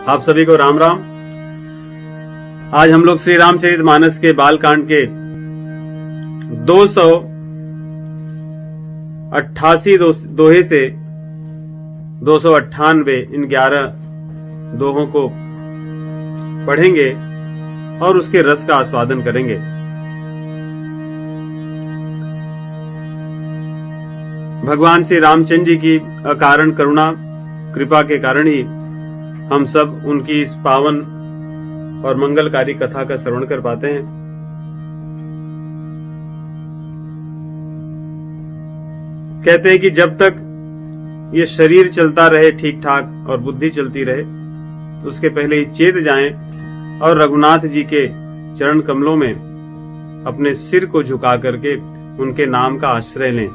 आप सभी को राम राम। आज हम लोग श्री रामचरितमानस के बालकांड के 288 दोहे से 298 इन 11 दोहों को पढ़ेंगे और उसके रस का आस्वादन करेंगे। भगवान श्री रामचंद्र जी की अकारण करुणा कृपा के कारण ही हम सब उनकी इस पावन और मंगलकारी कथा का श्रवण कर पाते हैं। कहते हैं कि जब तक ये शरीर चलता रहे ठीक ठाक और बुद्धि चलती रहे, उसके पहले ही चेत जाएं और रघुनाथ जी के चरण कमलों में अपने सिर को झुका करके उनके नाम का आश्रय लें।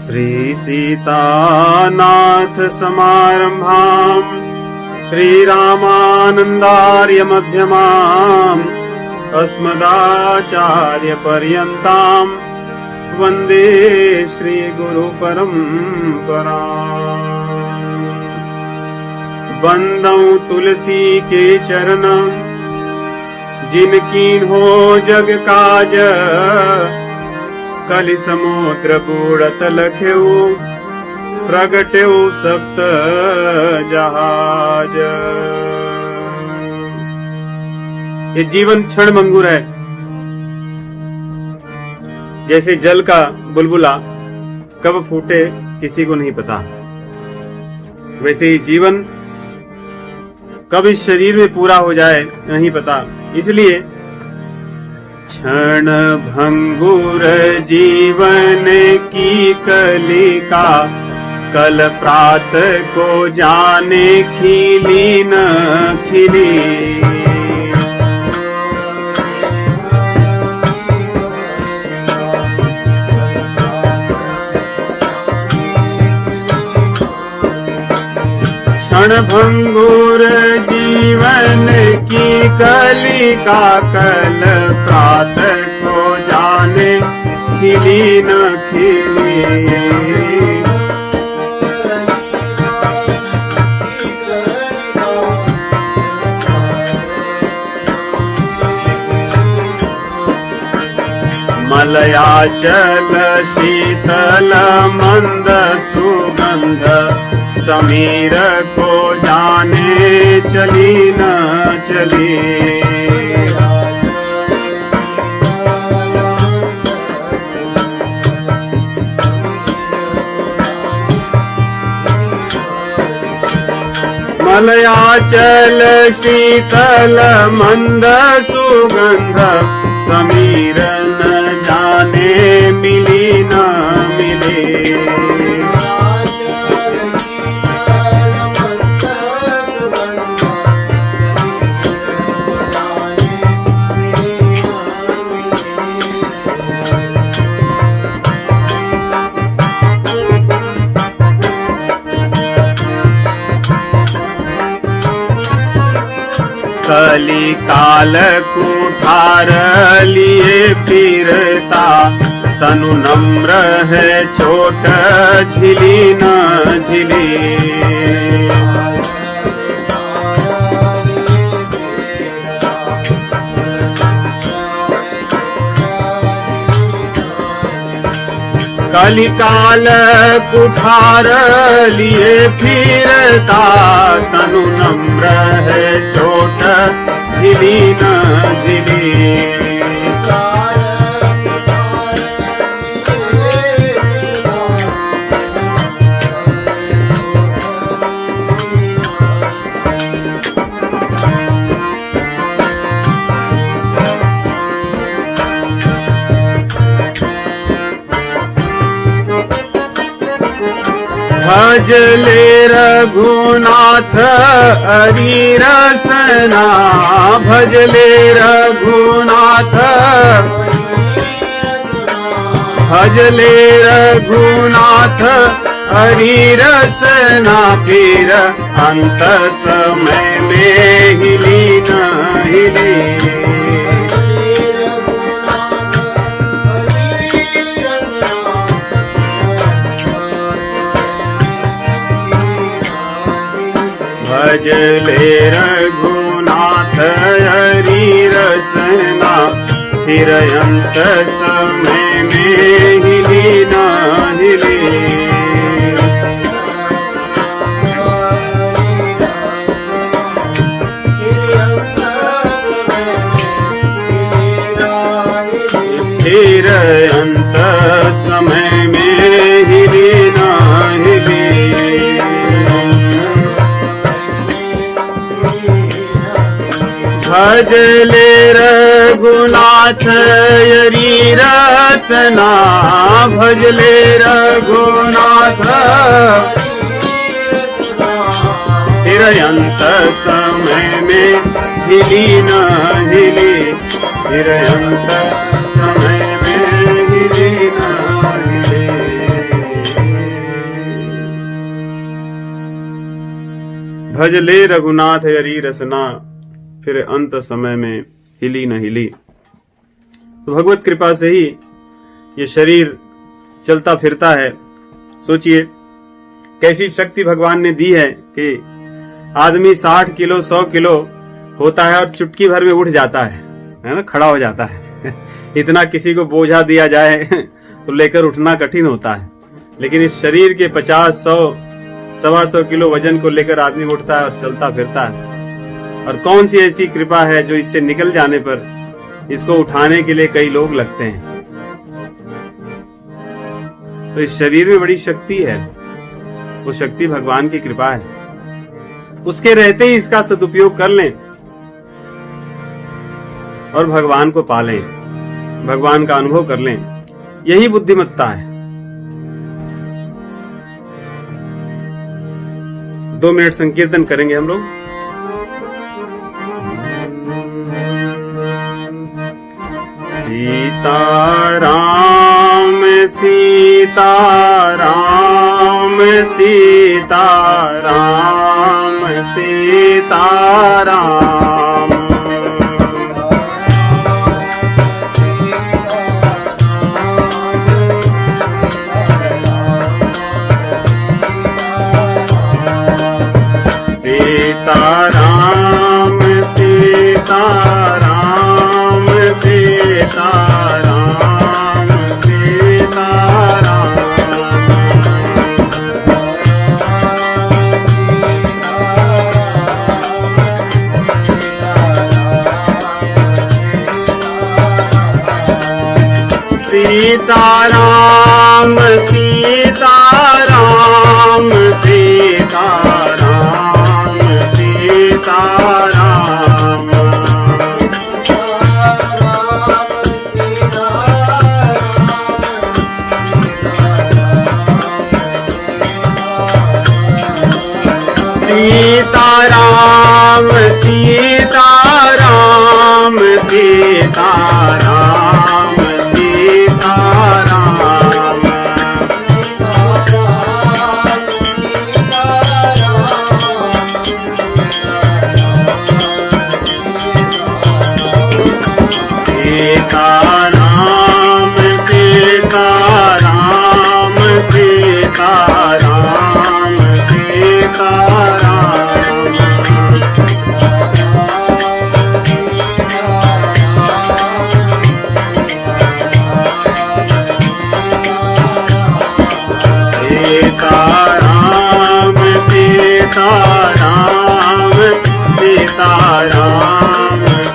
श्री सीतानाथ समारंभाम् श्रीरामानन्दार्य मध्यमाम् अस्मदाचार्य पर्यन्ताम् वन्दे श्रीगुरु परम्पराम्। बंदौ तुलसी के चरण जिनकीन हो जग काज, कलि समुद्र बूढ़त लख्यऊ प्रगट्यऊ सप्त जहाज। ये जीवन क्षण मंगूर है, जैसे जल का बुलबुला कब फूटे किसी को नहीं पता, वैसे ही जीवन कब इस शरीर में पूरा हो जाए नहीं पता। इसलिए क्षण भंगुर जीवन की कलिका, कल प्रात को जाने खिली न खिली। क्षण भंगुर जीवन की कलिका, कल प्रात को जाने खिली न खिली। मलयाचल शीतल मंद सुगंध, समीर को जाने चली न चली। मलयाचल शीतल मंद सुगंध, समीर न जाने मिली न मिली। कली काल कुठार लिए फिरता, तनु नम्र है चोट झिली न झिली। कली काल कुठार लिए फिरता, तनु नम्र है चोट झिली न झिली। भजले रघुनाथ हरि रसना, भजले रघुनाथ, भजले रघुनाथ हरि रसना। फिर अंत समय में ही भजले रघुनाथ हरि रसना, फिर अंत समय में हिली न हिली। फिर अंत समय में हिली न हिली। भजले रघुनाथ हरि रसना, भजले रघुनाथ फिर अंत समय में हिली न हिली। फिर अंत समय में हिली न हिली। भजले रघुनाथ हरि रसना, फिर अंत समय में हिली न हिली। तो भगवत कृपा से ही ये शरीर चलता फिरता है। सोचिए कैसी शक्ति भगवान ने दी है कि आदमी 60 किलो 100 किलो होता है और चुटकी भर में उठ जाता है ना, खड़ा हो जाता है। इतना किसी को बोझा दिया जाए तो लेकर उठना कठिन होता है, लेकिन इस शरीर के 50, 100, 125 किलो वजन को लेकर आदमी उठता है और चलता फिरता है। और कौन सी ऐसी कृपा है जो इससे निकल जाने पर इसको उठाने के लिए कई लोग लगते हैं। तो इस शरीर में बड़ी शक्ति है, वो शक्ति भगवान की कृपा है। उसके रहते ही इसका सदुपयोग कर लें और भगवान को पालें, भगवान का अनुभव कर लें, यही बुद्धिमत्ता है। 2 मिनट संकीर्तन करेंगे हम लोग। सीताराम सीताराम सीताराम सीताराम। सीताराम सीताराम सीताराम सीताराम। सीताराम सीताराम सीताराम सीताराम। सीताराम सीताराम सीताराम सीताराम। सीताराम सीताराम सीताराम सीताराम। सीताराम सीताराम सीताराम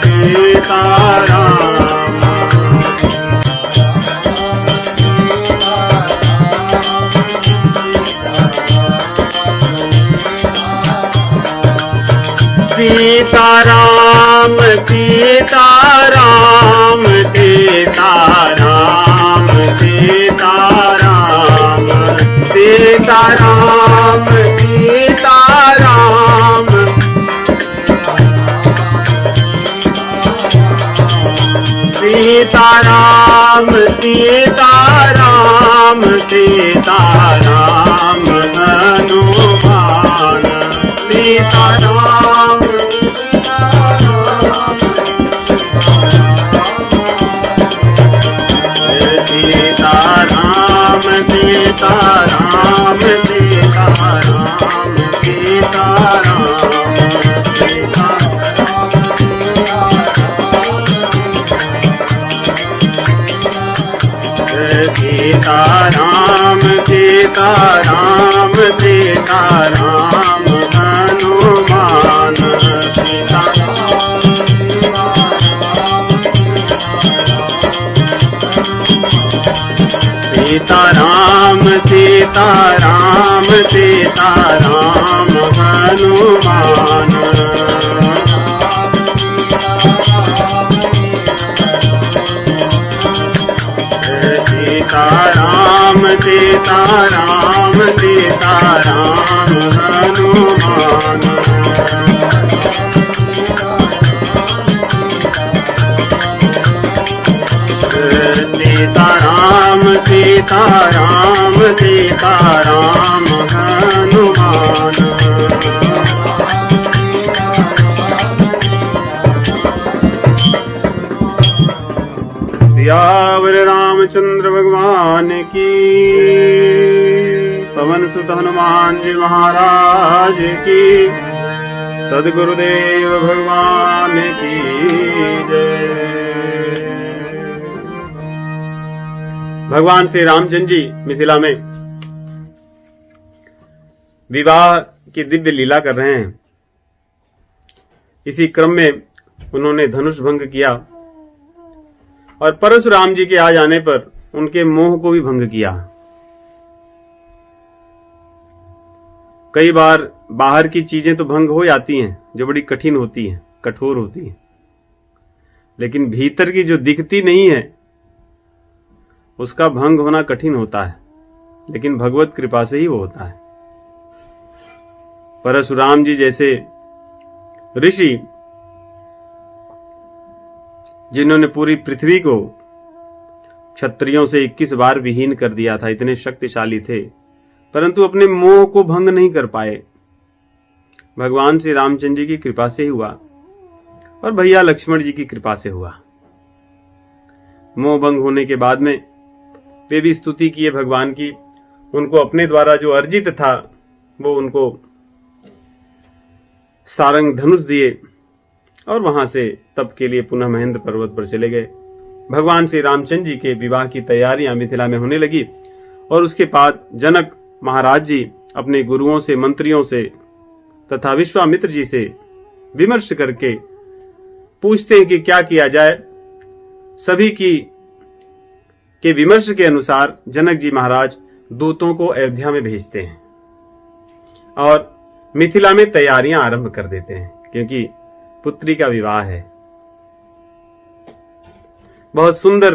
सीताराम। सीताराम सीताराम सीताराम सीताराम। सीताराम सीताराम सीताराम सीताराम सीताराम हनुमान। सीताराम सीताराम सीताराम सीताराम सीताराम। सीताराम सीताराम सीताराम हनुमान सीताराम सीताराम सीताराम हनुमान सीताराम सीताराम सीताराम हनुमान सीताराम सीताराम सीताराम हनुमान सियावर रामचंद्र भगवान की पवन सुत हनुमान जी महाराज की सद्गुरुदेव भगवान की जय। भगवान श्री रामचंद्र जी मिथिला में विवाह की दिव्य लीला कर रहे हैं। इसी क्रम में उन्होंने धनुष भंग किया और परशुराम जी के आ जाने पर उनके मोह को भी भंग किया। कई बार बाहर की चीजें तो भंग हो जाती हैं जो बड़ी कठिन होती हैं, कठोर होती हैं, लेकिन भीतर की जो दिखती नहीं है उसका भंग होना कठिन होता है, लेकिन भगवत कृपा से ही वो होता है। परशुराम जी जैसे ऋषि जिन्होंने पूरी पृथ्वी को क्षत्रियों से 21 बार विहीन कर दिया था, इतने शक्तिशाली थे, परंतु अपने मोह को भंग नहीं कर पाए। भगवान श्री रामचंद्र जी की कृपा से ही हुआ और भैया लक्ष्मण जी की कृपा से हुआ। मोह भंग होने के बाद में वे भी स्तुति किए भगवान की। उनको अपने द्वारा जो अर्जित था वो उनको सारंग धनुष दिए और वहां से तप के लिए पुनः महेंद्र पर्वत पर चले गए। भगवान श्री रामचंद्र जी के विवाह की तैयारियां मिथिला में होने लगी और उसके बाद जनक महाराज जी अपने गुरुओं से, मंत्रियों से तथा विश्वामित्र जी से विमर्श करके पूछते हैं कि क्या किया जाए। सभी के विमर्श के अनुसार जनक जी महाराज दूतों को अयोध्या में भेजते हैं और मिथिला में तैयारियां आरंभ कर देते हैं, क्योंकि पुत्री का विवाह है। बहुत सुंदर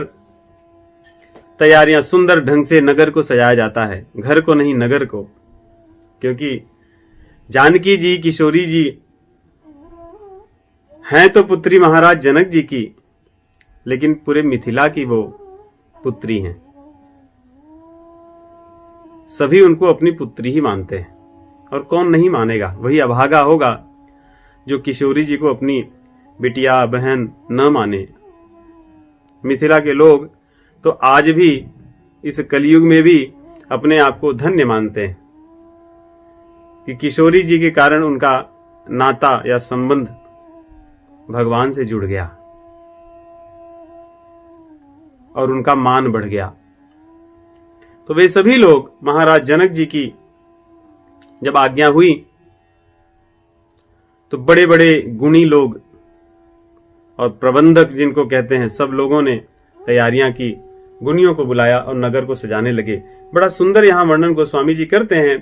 तैयारियां, सुंदर ढंग से नगर को सजाया जाता है, घर को नहीं नगर को, क्योंकि जानकी जी, किशोरी जी हैं तो पुत्री महाराज जनक जी की, लेकिन पूरे मिथिला की वो पुत्री हैं। सभी उनको अपनी पुत्री ही मानते हैं और कौन नहीं मानेगा। वही अभागा होगा जो किशोरी जी को अपनी बिटिया, बहन न माने। मिथिला के लोग तो आज भी इस कलयुग में भी अपने आप को धन्य मानते हैं कि किशोरी जी के कारण उनका नाता या संबंध भगवान से जुड़ गया और उनका मान बढ़ गया। तो वे सभी लोग महाराज जनक जी की जब आज्ञा हुई तो बड़े बड़े गुणी लोग और प्रबंधक जिनको कहते हैं, सब लोगों ने तैयारियां की, गुणियों को बुलाया और नगर को सजाने लगे। बड़ा सुंदर यहां वर्णन गोस्वामी जी करते हैं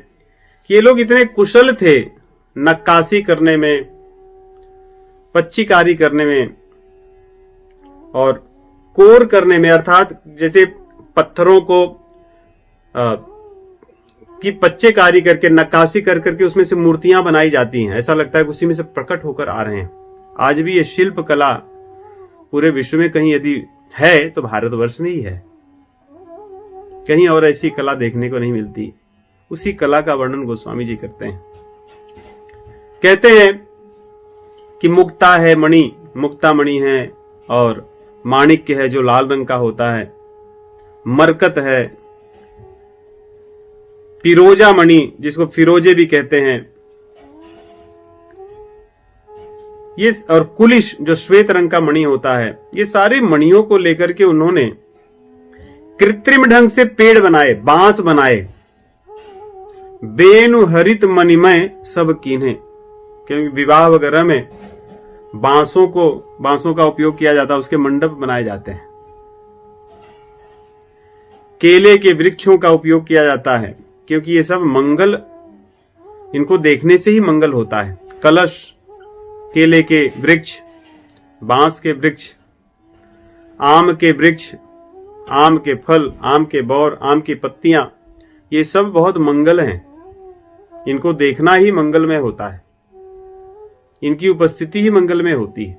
कि ये लोग इतने कुशल थे नक्काशी करने में, पच्चीकारी करने में और कोर करने में, अर्थात जैसे पत्थरों को की पच्चेकारी करके, नक्काशी कर करके उसमें से मूर्तियां बनाई जाती हैं। ऐसा लगता है कि उसी में से प्रकट होकर आ रहे हैं। आज भी ये शिल्प कला पूरे विश्व में कहीं यदि है तो भारतवर्ष में ही है, कहीं और ऐसी कला देखने को नहीं मिलती। उसी कला का वर्णन गोस्वामी जी करते हैं। कहते हैं कि मुक्ता है मणि, मुक्ता मणि है, और माणिक्य है जो लाल रंग का होता है, मरकत है, फिरोजा मणि जिसको फिरोजे भी कहते हैं, ये, और कुलिश जो श्वेत रंग का मणि होता है, ये सारे मणियों को लेकर के उन्होंने कृत्रिम ढंग से पेड़ बनाए, बांस बनाए, बेनु हरित मणिमय सब कीन्हे। क्योंकि विवाह वगैरह में बांसों का उपयोग किया जाता है, उसके मंडप बनाए जाते हैं। केले के वृक्षों का उपयोग किया जाता है, क्योंकि ये सब मंगल, इनको देखने से ही मंगल होता है। कलश, केले के वृक्ष, बांस के वृक्ष, आम के वृक्ष, आम के फल, आम के बौर, आम की पत्तियां, ये सब बहुत मंगल हैं। इनको देखना ही मंगलमय होता है, इनकी उपस्थिति ही मंगलमय होती है।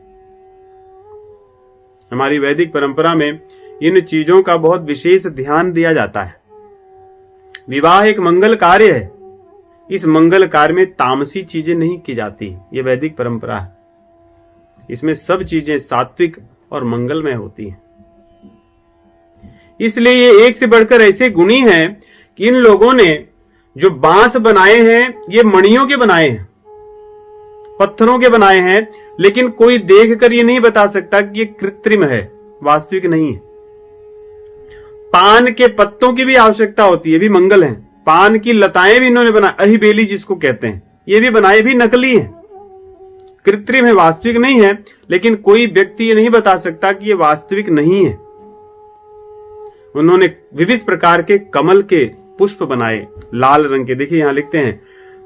हमारी वैदिक परंपरा में इन चीजों का बहुत विशेष ध्यान दिया जाता है। विवाह एक मंगल कार्य है, इस मंगल कार्य में तामसी चीजें नहीं की जाती, ये वैदिक परंपरा है। इसमें सब चीजें सात्विक और मंगलमय होती हैं। इसलिए ये एक से बढ़कर ऐसे गुणी हैं कि इन लोगों ने जो बांस बनाए हैं, ये मणियों के बनाए हैं, पत्थरों के बनाए हैं, लेकिन कोई देखकर ये नहीं बता सकता कि ये कृत्रिम है, वास्तविक नहीं है। पान के पत्तों की भी आवश्यकता होती है, भी मंगल है। पान की लताएं भी इन्होंने बनाई, अहिबेली जिसको कहते हैं, ये भी बनाए, भी नकली है, कृत्रिम है, वास्तविक नहीं है। लेकिन कोई व्यक्ति ये नहीं बता सकता कि ये वास्तविक नहीं है। उन्होंने विविध प्रकार के कमल के पुष्प बनाए, लाल रंग के। देखिए यहां लिखते हैं,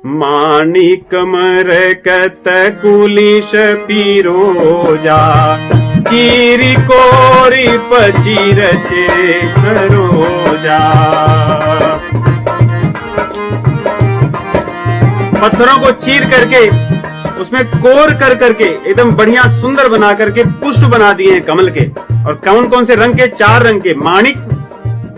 माणिक मरकत कुलिश पीरोजा, चीरी कोरी पचीर चे सरोजा। पत्थरों को चीर करके उसमें कोर कर करके एकदम बढ़िया सुंदर बना करके पुष्प बना दिए हैं कमल के। और कौन कौन से रंग के? 4 रंग के। माणिक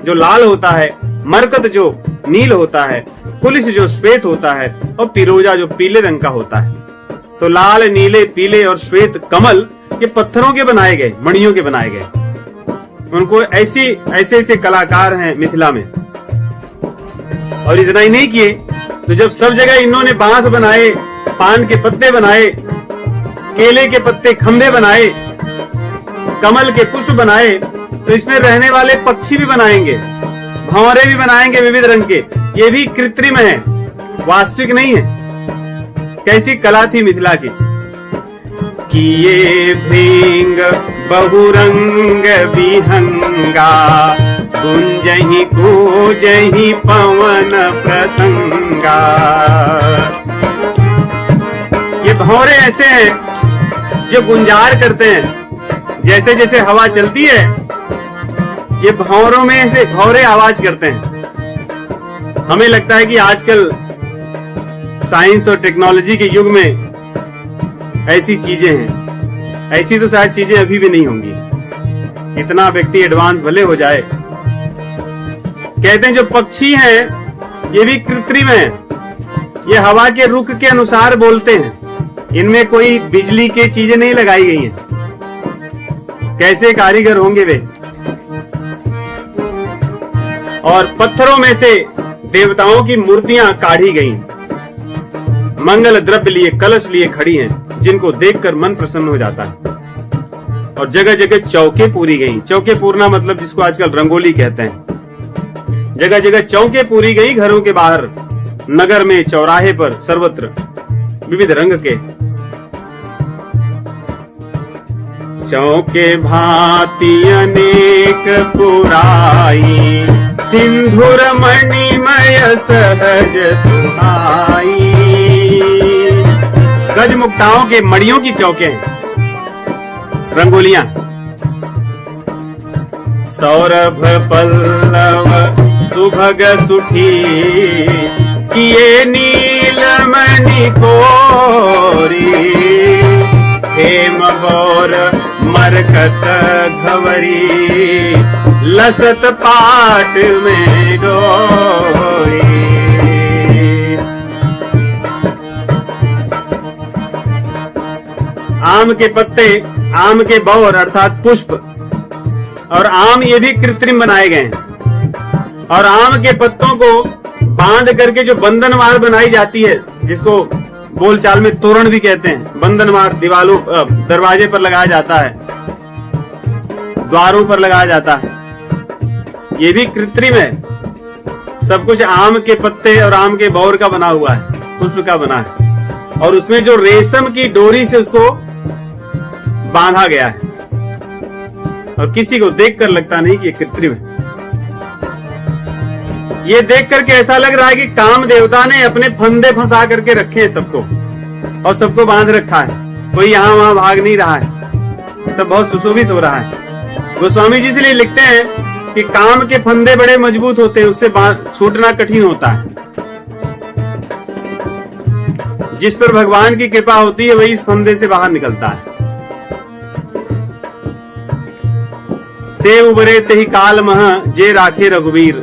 जो लाल होता है, मरकत जो नील होता है, कुलिश जो श्वेत होता है, और पिरोजा जो पीले रंग का होता है। तो लाल, नीले, पीले और श्वेत कमल ये पत्थरों के बनाए गए, मणियों के बनाए गए। उनको ऐसे कलाकार हैं मिथिला में। और इतना ही नहीं किए, तो जब सब जगह इन्होंने बांस बनाए, पान के पत्ते बनाए, केले के पत्ते खंभे बनाए, कमल के पुष्प बनाए, तो इसमें रहने वाले पक्षी भी बनाएंगे, भंवरे भी बनाएंगे विविध रंग के। ये भी कृत्रिम है, वास्तविक नहीं है। कैसी कला थी मिथिला की। किए भृंग बहुरंग विहंगा, गुंजहि कूजहि पवन प्रसंगा। ये भंवरे ऐसे हैं जो गुंजार करते हैं। जैसे जैसे हवा चलती है, ये भंवरों में से भंवरे आवाज करते हैं। हमें लगता है कि आजकल साइंस और टेक्नोलॉजी के युग में ऐसी चीजें हैं। ऐसी तो शायद चीजें अभी भी नहीं होंगी, इतना व्यक्ति एडवांस भले हो जाए। कहते हैं जो पक्षी हैं ये भी कृत्रिम हैं, ये हवा के रुख के अनुसार बोलते हैं, इनमें कोई बिजली की चीजें नहीं लगाई गई हैं। कैसे कारीगर होंगे वे। और पत्थरों में से देवताओं की मूर्तियां काढ़ी गई, मंगल द्रव्य लिए, कलश लिए खड़ी हैं, जिनको देखकर मन प्रसन्न हो जाता है। और जगह जगह चौके पूरी गई। चौके पूरना मतलब जिसको आजकल रंगोली कहते हैं। जगह जगह चौके पूरी गई, घरों के बाहर, नगर में, चौराहे पर, सर्वत्र विविध रंग के चौके भांति अनेक पुराई, सिंधुर मणिमय सहज सुहाई। गज मुक्ताओं के मणियों की चौके हैं, रंगोलियां। सौरभ पल्लव सुभग सुठी, किए नीलमणि कोरी। हेम बौर मरकत घवरी, लसत पाट में डोरी। आम के पत्ते, आम के बौर अर्थात पुष्प, और आम ये भी कृत्रिम बनाए गए हैं। और आम के पत्तों को बांध करके जो बंधनवार बनाई जाती है, जिसको बोलचाल में तोरण भी कहते हैं, बंधनवार दीवारों, दरवाजे पर लगाया जाता है, द्वारों पर लगाया जाता है। ये भी कृत्रिम है। सब कुछ आम के पत्ते और आम के बौर का बना हुआ है, पुष्प का बना है, और उसमें जो रेशम की डोरी से उसको बांधा गया है, और किसी को देखकर लगता नहीं कि ये कृत्रिम है। ये देख करके ऐसा लग रहा है कि काम देवता ने अपने फंदे फंसा करके रखे हैं सबको, और सबको बांध रखा है। कोई यहां वहां भाग नहीं रहा है, सब बहुत सुशोभित हो रहा है। गोस्वामी जी इसलिए लिखते हैं कि काम के फंदे बड़े मजबूत होते हैं, उससे छूटना कठिन होता है। जिस पर भगवान की कृपा होती है वही इस फंदे से बाहर निकलता है। ते उबरे ते ही काल मह जे राखे रघुवीर,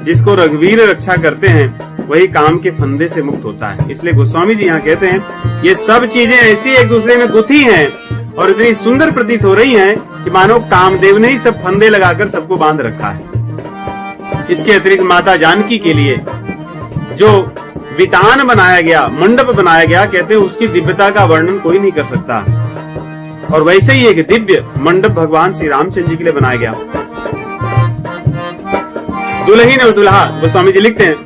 जिसको रघुवीर रक्षा करते हैं वही काम के फंदे से मुक्त होता है। इसलिए गोस्वामी जी यहाँ कहते हैं ये सब चीजें ऐसी एक दूसरे में गुथी हैं और इतनी सुंदर प्रतीत हो रही हैं कि मानो कामदेव ने ही सब फंदे लगाकर सबको बांध रखा है। इसके अतिरिक्त माता जानकी के लिए जो वितान बनाया गया, मंडप बनाया गया, कहते हैं उसकी दिव्यता का वर्णन कोई नहीं कर सकता। और वैसे ही एक दिव्य मंडप भगवान श्री रामचंद्र जी के लिए बनाया गया। दुल्हीन और दुल्हा गोस्वामी जी लिखते हैं,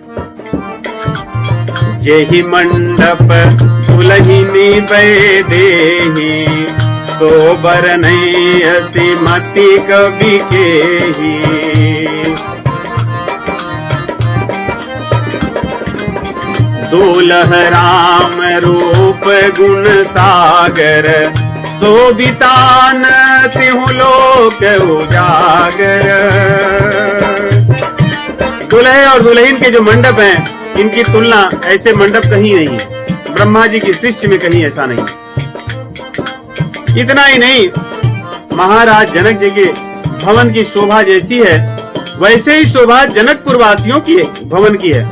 जेहि मंडप दुल्हिनी बै देहि, सोबर नहीं असी मति कवि केहि। दूल्ह राम रूप गुण सागर, शोभितान तिहु लोक उजागर। दुल्हे और दुल्हन के जो मंडप हैं, इनकी तुलना ऐसे मंडप कहीं नहीं है, ब्रह्मा जी की सृष्टि में कहीं ऐसा नहीं। इतना ही नहीं, महाराज जनक जी के भवन की शोभा जैसी है वैसे ही शोभा जनकपुर वासियों की भवन की है।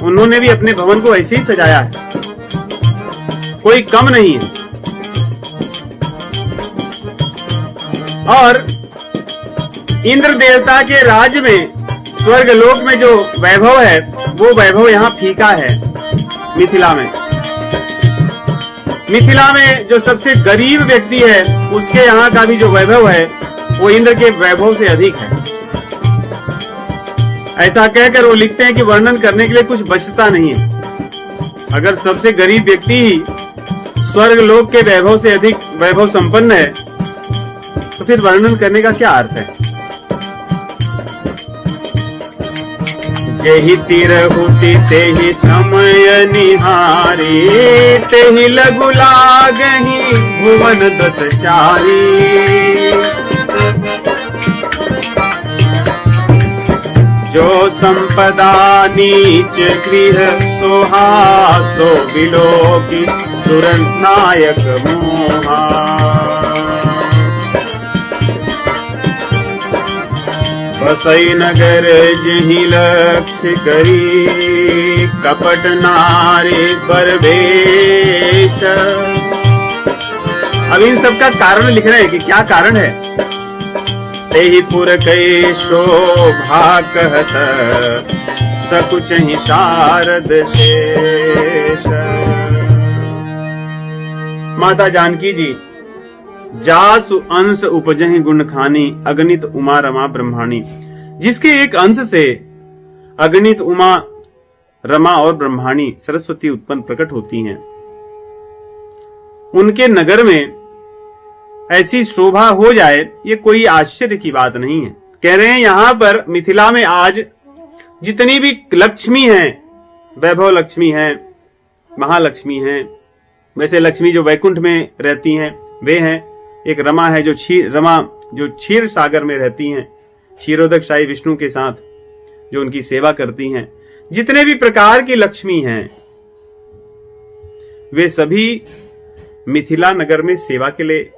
उन्होंने भी अपने भवन को ऐसे ही सजाया है, कोई कम नहीं है। और इंद्र देवता के राज्य में, स्वर्ग लोक में जो वैभव है वो वैभव यहाँ फीका है। मिथिला में जो सबसे गरीब व्यक्ति है उसके यहाँ का भी जो वैभव है वो इंद्र के वैभव से अधिक है। ऐसा कहकर वो लिखते हैं कि वर्णन करने के लिए कुछ बचता नहीं है। अगर सबसे गरीब व्यक्ति ही स्वर्ग लोक के वैभव से अधिक वैभव संपन्न है तो फिर वर्णन करने का क्या अर्थ है। जेहि तिरहुति तेहि समय निहारी, तेहि लघु लागहि भुवन दस चारी। जो संपदा नीच गृह सोहासो बिलोकी, सुर नायक मोहा। बसई नगर जहि लक्ष्य करी, कपट नारी परवेश। अब इन सब का कारण लिख रहे हैं कि क्या कारण है। तेहि पुर कै शोभा कहत, सकुच ही शारद शेष। माता जानकी जी जासु अंश उपजहि गुण खानी, अगणित उमा रमा ब्रह्माणी। जिसके एक अंश से अगणित उमा रमा और ब्रह्माणी सरस्वती उत्पन्न प्रकट होती हैं, उनके नगर में ऐसी शोभा हो जाए ये कोई आश्चर्य की बात नहीं है। कह रहे हैं यहां पर मिथिला में आज जितनी भी लक्ष्मी हैं, वैभव लक्ष्मी हैं, महालक्ष्मी हैं, वैसे लक्ष्मी जो वैकुंठ में रहती हैं वे हैं, एक रमा है जो क्षीर सागर में रहती हैं, क्षीरोदक शाही विष्णु के साथ जो उनकी सेवा करती हैं। जितने भी प्रकार की लक्ष्मी हैं वे सभी मिथिला नगर में सेवा के लिए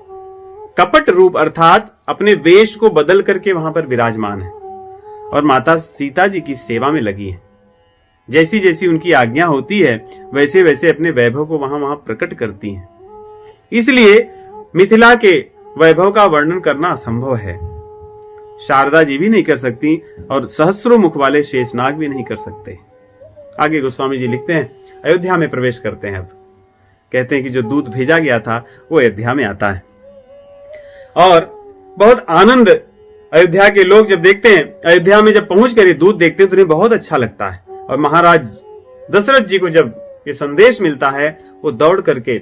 कपट रूप अर्थात अपने वेश को बदल करके वहां पर विराजमान है और माता सीता जी की सेवा में लगी है। जैसी जैसी उनकी आज्ञा होती है वैसे वैसे अपने वैभव को वहां प्रकट करती हैं। इसलिए मिथिला के वैभव का वर्णन करना असंभव है। शारदा जी भी नहीं कर सकती और सहस्रों मुख वाले शेषनाग भी नहीं कर सकते। आगे गोस्वामी जी लिखते हैं, अयोध्या में प्रवेश करते हैं। अब कहते हैं कि जो दूत भेजा गया था वो अयोध्या में आता है और बहुत आनंद अयोध्या के लोग जब देखते हैं, अयोध्या में जब पहुंच कर ये दूत देखते हैं तो उन्हें बहुत अच्छा लगता है। और महाराज दशरथ जी को जब ये संदेश मिलता है, वो दौड़ करके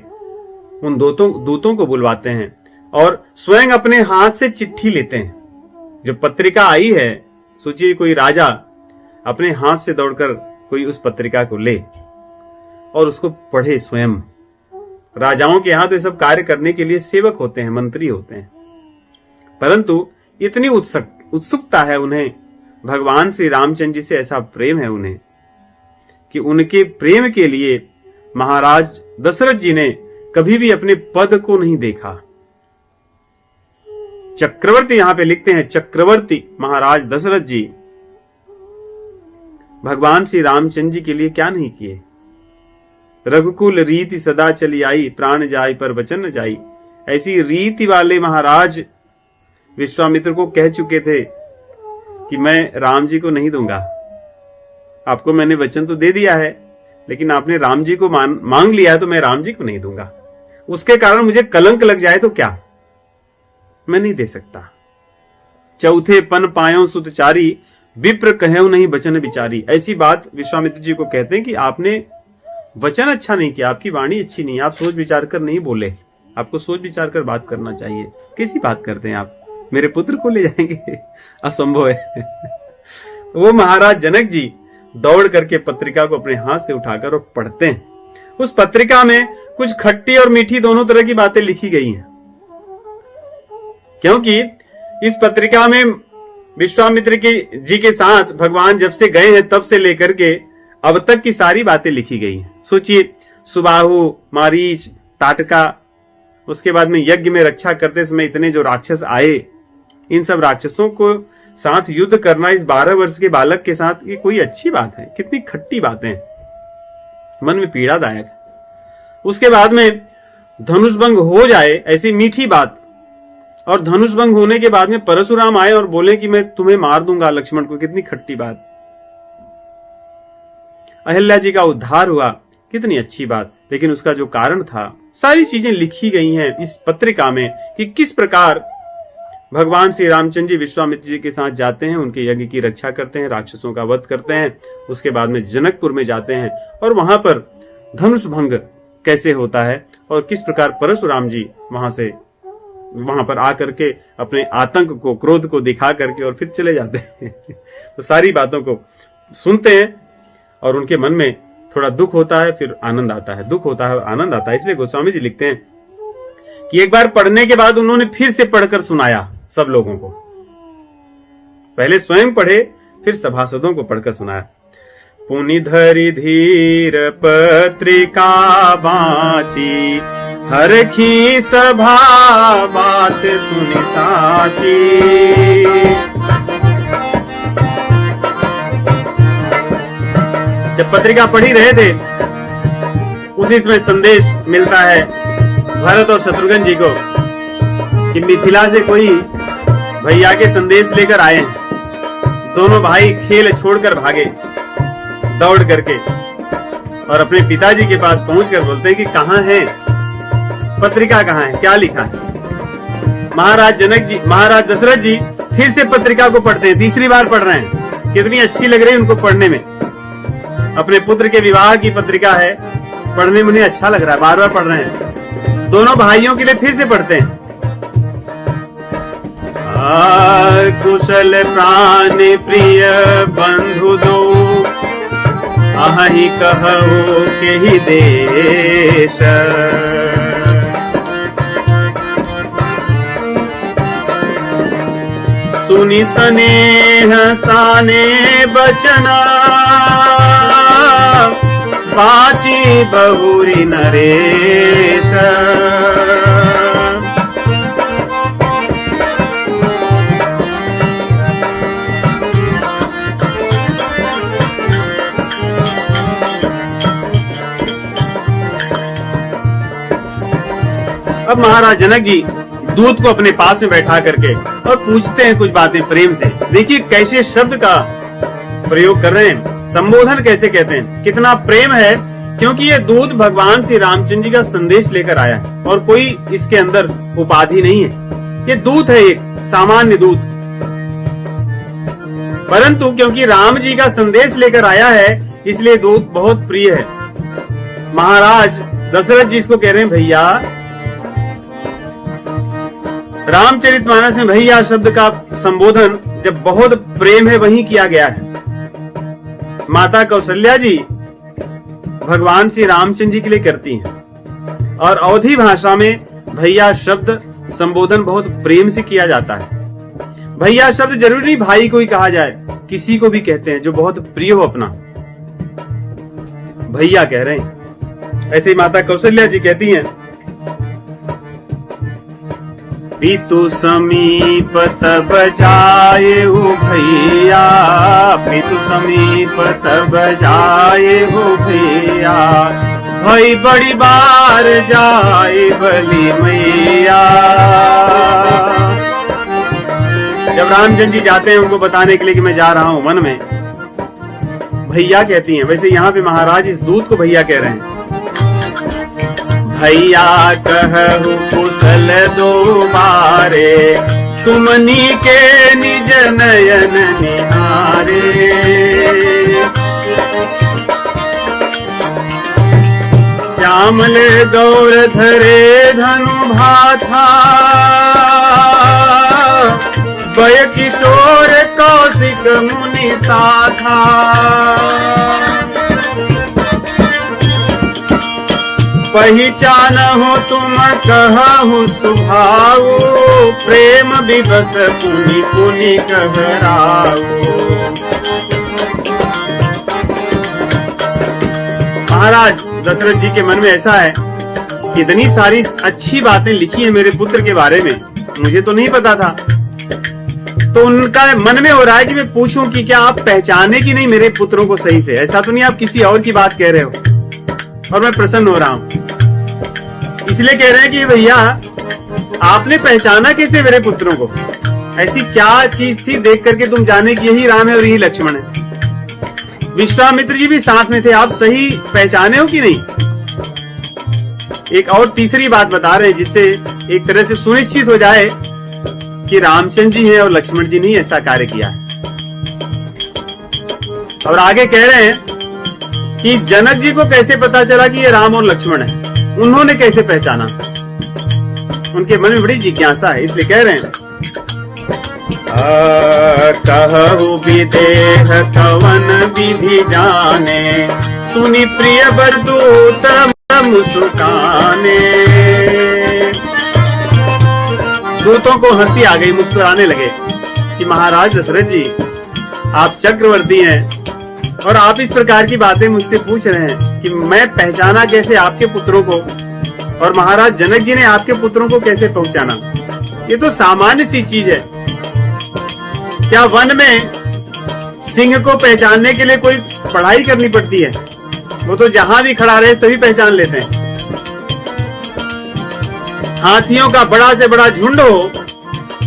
उन दूतों को बुलवाते हैं और स्वयं अपने हाथ से चिट्ठी लेते हैं। जो पत्रिका आई है, सोचिए कोई राजा अपने हाथ से दौड़कर कोई उस पत्रिका को ले और उसको पढ़े स्वयं। राजाओं के यहां तो ये सब कार्य करने के लिए सेवक होते हैं, मंत्री होते हैं, परंतु इतनी उत्सुकता है उन्हें भगवान श्री रामचंद्र जी से, ऐसा प्रेम है उन्हें कि उनके प्रेम के लिए महाराज दशरथ जी ने कभी भी अपने पद को नहीं देखा। चक्रवर्ती यहां पे लिखते हैं, चक्रवर्ती महाराज दशरथ जी भगवान श्री रामचंद्र जी के लिए क्या नहीं किए। रघुकुल रीति सदा चली आई, प्राण जाय पर वचन न जाई। ऐसी रीति वाले महाराज विश्वामित्र को कह चुके थे कि मैं राम जी को नहीं दूंगा, आपको मैंने वचन तो दे दिया है, लेकिन आपने राम जी को मांग लिया है तो मैं राम जी को नहीं दूंगा। उसके कारण मुझे कलंक लग जाए तो क्या, मैं नहीं दे सकता। चौथे पन पायो सुतचारी, विप्र कहेऊ नहीं वचन विचारी। ऐसी बात विश्वामित्र जी को कहते हैं कि आपने वचन अच्छा नहीं किया, आपकी वाणी अच्छी नहीं, आप सोच विचार कर नहीं बोले, आपको सोच विचार कर बात करना चाहिए। कैसी बात करते हैं आप, मेरे पुत्र को ले जाएंगे, असंभव है। वो महाराज जनक जी दौड़ करके पत्रिका को अपने हाथ से उठाकर और पढ़ते हैं। उस पत्रिका में कुछ खट्टी और मीठी दोनों तरह की बातें लिखी गई हैं, क्योंकि इस पत्रिका में विश्वामित्र जी के साथ भगवान जब से गए हैं तब से लेकर के अब तक की सारी बातें लिखी गई हैं। सोचिए, सुबाहु, मारीच, ताटका, उसके बाद में यज्ञ में रक्षा करते समय इतने जो राक्षस आए, इन सब राक्षसों को साथ युद्ध करना इस 12 वर्ष के बालक के साथ, ये कोई अच्छी बात है? कितनी खट्टी बातें, मन में पीड़ादायक। उसके बाद में धनुष भंग हो जाए, ऐसी मीठी बात, और धनुष भंग होने के बाद में परशुराम आए और बोले कि मैं तुम्हें मार दूंगा लक्ष्मण को, कितनी खट्टी बात। अहिल्या जी का उद्धार हुआ, कितनी अच्छी बात, लेकिन उसका जो कारण था, सारी चीजें लिखी गई हैं इस पत्रिका में कि किस प्रकार भगवान श्री रामचंद्र जी विश्वामित्र जी के साथ जाते हैं, उनके यज्ञ की रक्षा करते हैं, राक्षसों का वध करते हैं। उसके बाद में जनकपुर में जाते हैं और वहां पर धनुष भंग कैसे होता है और किस प्रकार परशुराम जी वहां पर आकर के अपने आतंक को, क्रोध को दिखा करके और फिर चले जाते हैं। तो सारी बातों को सुनते हैं और उनके मन में थोड़ा दुख होता है, फिर आनंद आता है, दुख होता है और आनंद आता है। इसलिए गोस्वामी जी लिखते हैं कि एक बार पढ़ने के बाद उन्होंने फिर से पढ़कर सुनाया सब लोगों को। पहले स्वयं पढ़े, फिर सभासदों को पढ़कर सुनाया। पुनि धरि धीर पत्रिका बाची, हरखी सभा बात सुनि साची। जब पत्रिका पढ़ी रहे थे, उसी समय संदेश मिलता है भरत और शत्रुघ्न जी को कि मिथिला से कोई भैया के संदेश लेकर आए हैं। दोनों भाई खेल छोड़कर भागे दौड़ करके और अपने पिताजी के पास पहुंचकर बोलते हैं कि कहां है पत्रिका, कहां है, क्या लिखा है। महाराज दशरथ जी फिर से पत्रिका को पढ़ते हैं, तीसरी बार पढ़ रहे हैं। कितनी अच्छी लग रही है उनको पढ़ने में। अपने पुत्र के विवाह की पत्रिका है, पढ़ने में उन्हें अच्छा लग रहा है, बार बार पढ़ रहे हैं। दोनों भाइयों के लिए फिर से पढ़ते हैं। कुशल प्राण प्रिय बंधु दो, अहि कहु के ही देश। सुनि स्नेह साने बचना, बाची बहुरी नरेश। अब महाराज जनक जी दूत को अपने पास में बैठा करके और पूछते हैं कुछ बातें प्रेम से। देखिए कैसे शब्द का प्रयोग कर रहे हैं, संबोधन कैसे कहते हैं, कितना प्रेम है, क्योंकि ये दूत भगवान श्री रामचंद्र जी का संदेश लेकर आया है और कोई इसके अंदर उपाधि नहीं है। ये दूत है, एक सामान्य दूत, परंतु क्योंकि राम जी का संदेश लेकर आया है इसलिए दूत बहुत प्रिय है। महाराज दशरथ जी इसको कह रहे हैं भैया। रामचरितमानस में भैया शब्द का संबोधन जब बहुत प्रेम है वहीं किया गया है। माता कौशल्या जी भगवान श्री रामचंद्र जी के लिए करती हैं और अवधी भाषा में भैया शब्द संबोधन बहुत प्रेम से किया जाता है। भैया शब्द जरूरी नहीं भाई को ही कहा जाए, किसी को भी कहते हैं जो बहुत प्रिय हो अपना, भैया कह रहे हैं। ऐसे ही माता कौशल्या जी कहती हैं, पितु समीप तब जाए हो भैया, पितु समीप तब जाए हो भैया, भई बड़ी बार जाए बलि मैया। जब रामचंद्र जी जाते हैं उनको बताने के लिए कि मैं जा रहा हूं वन में, भैया कहती हैं। वैसे यहाँ पे महाराज इस दूत को भैया कह रहे हैं। भैया कहु कुशल दो बारे, तुमनी के निज नयन निहारे। श्यामल गौर धरे धनु भाथा, बय किशोर कौशिक मुनि साथा। पहचान हो तुम कहु सुभाऊ, प्रेम विवश पुनि पुनि कहराऊ। महाराज दशरथ जी के मन में ऐसा है कि इतनी सारी अच्छी बातें लिखी है मेरे पुत्र के बारे में, मुझे तो नहीं पता था। तो उनका मन में हो रहा है कि मैं पूछूं कि क्या आप पहचाने कि नहीं मेरे पुत्रों को सही से, ऐसा तो नहीं आप किसी और की बात कह रहे हो। और मैं प्रसन्न हो रहा हूं, इसलिए कह रहे हैं कि भैया आपने पहचाना कैसे मेरे पुत्रों को, ऐसी क्या चीज थी देख करके तुम जाने कि यही राम है और यही लक्ष्मण है। विश्वामित्र जी भी साथ में थे, आप सही पहचाने हो कि नहीं। एक और तीसरी बात बता रहे हैं जिससे एक तरह से सुनिश्चित हो जाए कि रामचंद्र जी हैं और लक्ष्मण जी नहीं ऐसा कार्य किया है। और आगे कह रहे हैं कि जनक जी को कैसे पता चला कि ये राम और लक्ष्मण है, उन्होंने कैसे पहचाना, उनके मन में बड़ी जिज्ञासा है, इसलिए कह रहे हैं कहु विदेह कवन विधि जाने, सुनि प्रिय बरदूत मुस्काने। दूतों को हंसी आ गई, मुस्कुराने लगे कि महाराज दशरथ जी आप चक्रवर्ती हैं और आप इस प्रकार की बातें मुझसे पूछ रहे हैं कि मैं पहचाना कैसे आपके पुत्रों को, और महाराज जनक जी ने आपके पुत्रों को कैसे पहचाना। ये तो सामान्य सी चीज है। क्या वन में सिंह को पहचानने के लिए कोई पढ़ाई करनी पड़ती है? वो तो जहां भी खड़ा रहे सभी पहचान लेते हैं। हाथियों का बड़ा से बड़ा झुंड हो,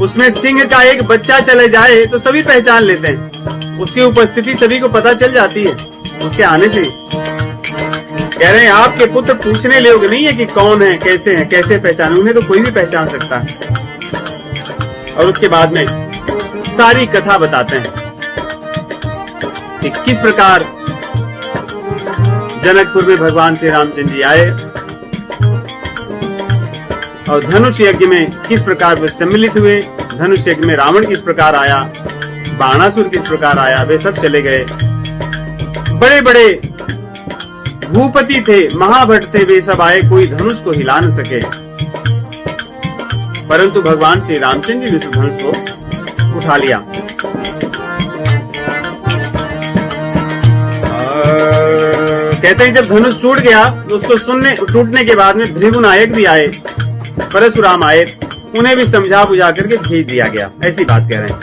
उसमें सिंह का एक बच्चा चले जाए तो सभी पहचान लेते हैं, उसकी उपस्थिति सभी को पता चल जाती है उसके आने से। कह रहे हैं आपके पुत्र पूछने योग्य नहीं है कि कौन है, कैसे पहचाने, उन्हें तो कोई भी पहचान सकता है। और उसके बाद में सारी कथा बताते हैं कि किस प्रकार जनकपुर में भगवान श्री रामचंद्र जी आए और धनुष यज्ञ में किस प्रकार वे सम्मिलित हुए, धनुष यज्ञ में रावण किस प्रकार आया, बाणासुर किस प्रकार आया, वे सब चले गए। बड़े बड़े भूपति थे, महाभट थे, वे सब आए, कोई धनुष को हिला न सके। परंतु भगवान श्री रामचंद्र जी ने उस धनुष को उठा लिया। कहते हैं जब धनुष टूट गया तो उसको टूटने के बाद में भृगु नायक भी आए, परशुराम आए, उन्हें भी समझा बुझा करके भेज दिया गया। ऐसी बात कह रहे हैं।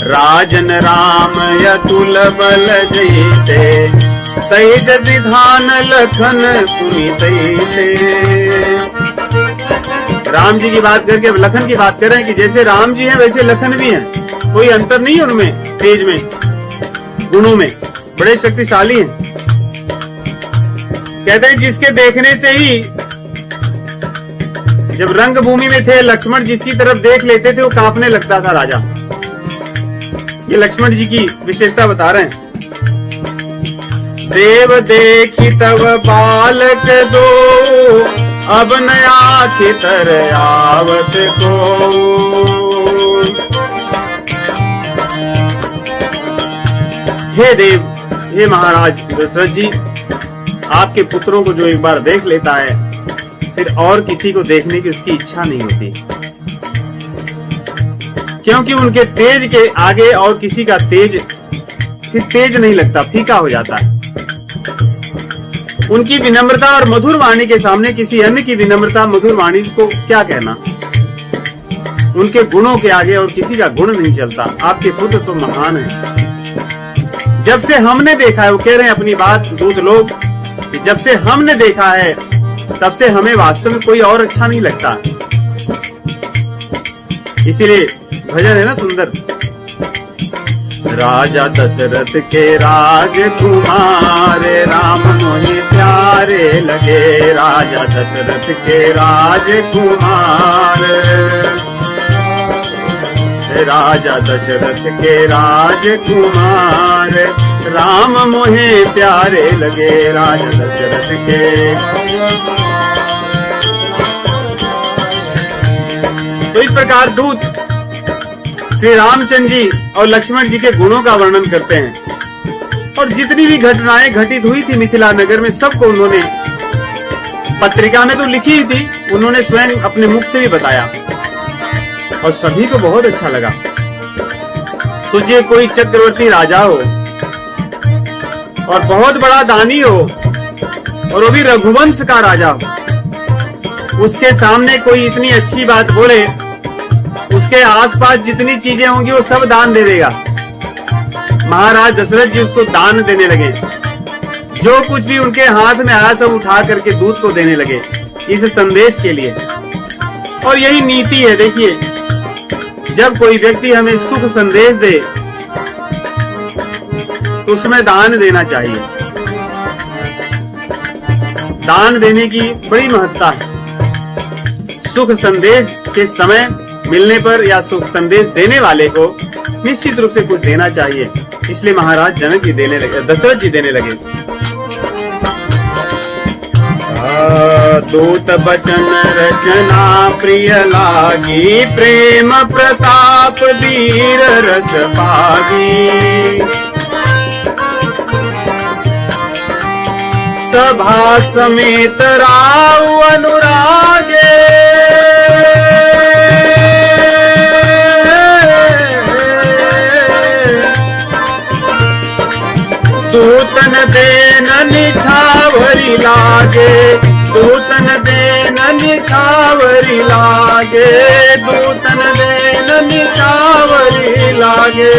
राजन राम यतुल बल जैसे, तेज विधान लखन पुनि तैसे। राम जी की बात करके अब लखन की बात कर रहे हैं कि जैसे राम जी हैं वैसे लखन भी हैं, कोई अंतर नहीं है उनमें, तेज में, गुणों में, बड़े शक्तिशाली हैं। कहते हैं जिसके देखने से ही, जब रंग भूमि में थे लक्ष्मण जिसकी तरफ देख लेते थे वो कांपने लगता था राजा, ये लक्ष्मण जी की विशेषता बता रहे हैं। देव देखी तब बालक दो, अब नया खितर आवत को। हे देव, हे महाराज दशरथ जी, आपके पुत्रों को जो एक बार देख लेता है फिर और किसी को देखने की उसकी इच्छा नहीं होती, क्योंकि उनके तेज के आगे और किसी का तेज फिर तेज नहीं लगता, फीका हो जाता है। उनकी विनम्रता और मधुर वाणी के सामने किसी अन्य की विनम्रता मधुर वाणी को क्या कहना। उनके गुणों के आगे और किसी का गुण नहीं चलता। आपके पुत्र तो महान है। जब से हमने देखा है, वो कह रहे हैं अपनी बात दूत लोग, कि जब से हमने देखा है तब से हमें वास्तव में कोई और अच्छा नहीं लगता। इसीलिए भजन है ना सुंदर। राजा दशरथ के राजकुमार, राम मोहि प्यारे लगे। राजा दशरथ के राजकुमार, राजा दशरथ के राजकुमार, राम मोहे प्यारे लगे। राजा दशरथ के। तो इस प्रकार दूत श्री रामचंद्र जी और लक्ष्मण जी के गुणों का वर्णन करते हैं, और जितनी भी घटनाएं घटित हुई थी मिथिला नगर में सबको उन्होंने पत्रिका में तो लिखी ही थी, उन्होंने स्वयं अपने मुख से भी बताया और सभी को बहुत अच्छा लगा। तुझे कोई चक्रवर्ती राजा हो और बहुत बड़ा दानी हो, और वो भी रघुवंश का राजा हो, उसके सामने कोई इतनी अच्छी बात बोले, उसके आसपास जितनी चीजें होंगी वो सब दान दे देगा। महाराज दशरथ जी उसको दान देने लगे। जो कुछ भी उनके हाथ में आया सब उठा करके दूत को देने लगे इस संदेश के लिए। और यही नीति है। देखिए, जब कोई व्यक्ति हमें सुख संदेश दे तो उसमें दान देना चाहिए। दान देने की बड़ी महत्ता है। सुख संदेश के समय मिलने पर या सुख संदेश देने वाले को निश्चित रूप से कुछ देना चाहिए। इसलिए महाराज जनक जी देने लगे, दशरथ जी देने लगे। दूत बचन रचना प्रिय लागी, प्रेम प्रताप वीर रस पागी। सभा समेत राव अनुरागे, दूतन देन निछावरी लागे। दूतन देन निछावरी लागे। दूतन देन निछावरी लागे।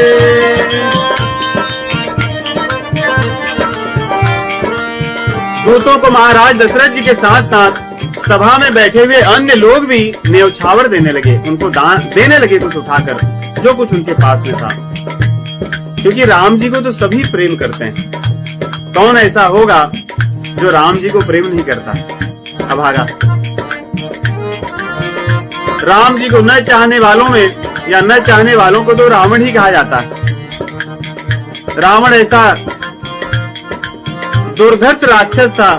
दूतों को महाराज दशरथ जी के साथ साथ सभा में बैठे हुए अन्य लोग भी न्यौछावर देने लगे, उनको दान देने लगे कुछ उठाकर जो कुछ उनके पास में था, क्योंकि राम जी को तो सभी प्रेम करते हैं। कौन ऐसा होगा जो राम जी को प्रेम नहीं करता? अभागा। राम जी को न चाहने वालों में या न चाहने वालों को तो रावण ही कहा जाता है। रावण ऐसा दुर्धर्ष राक्षस था,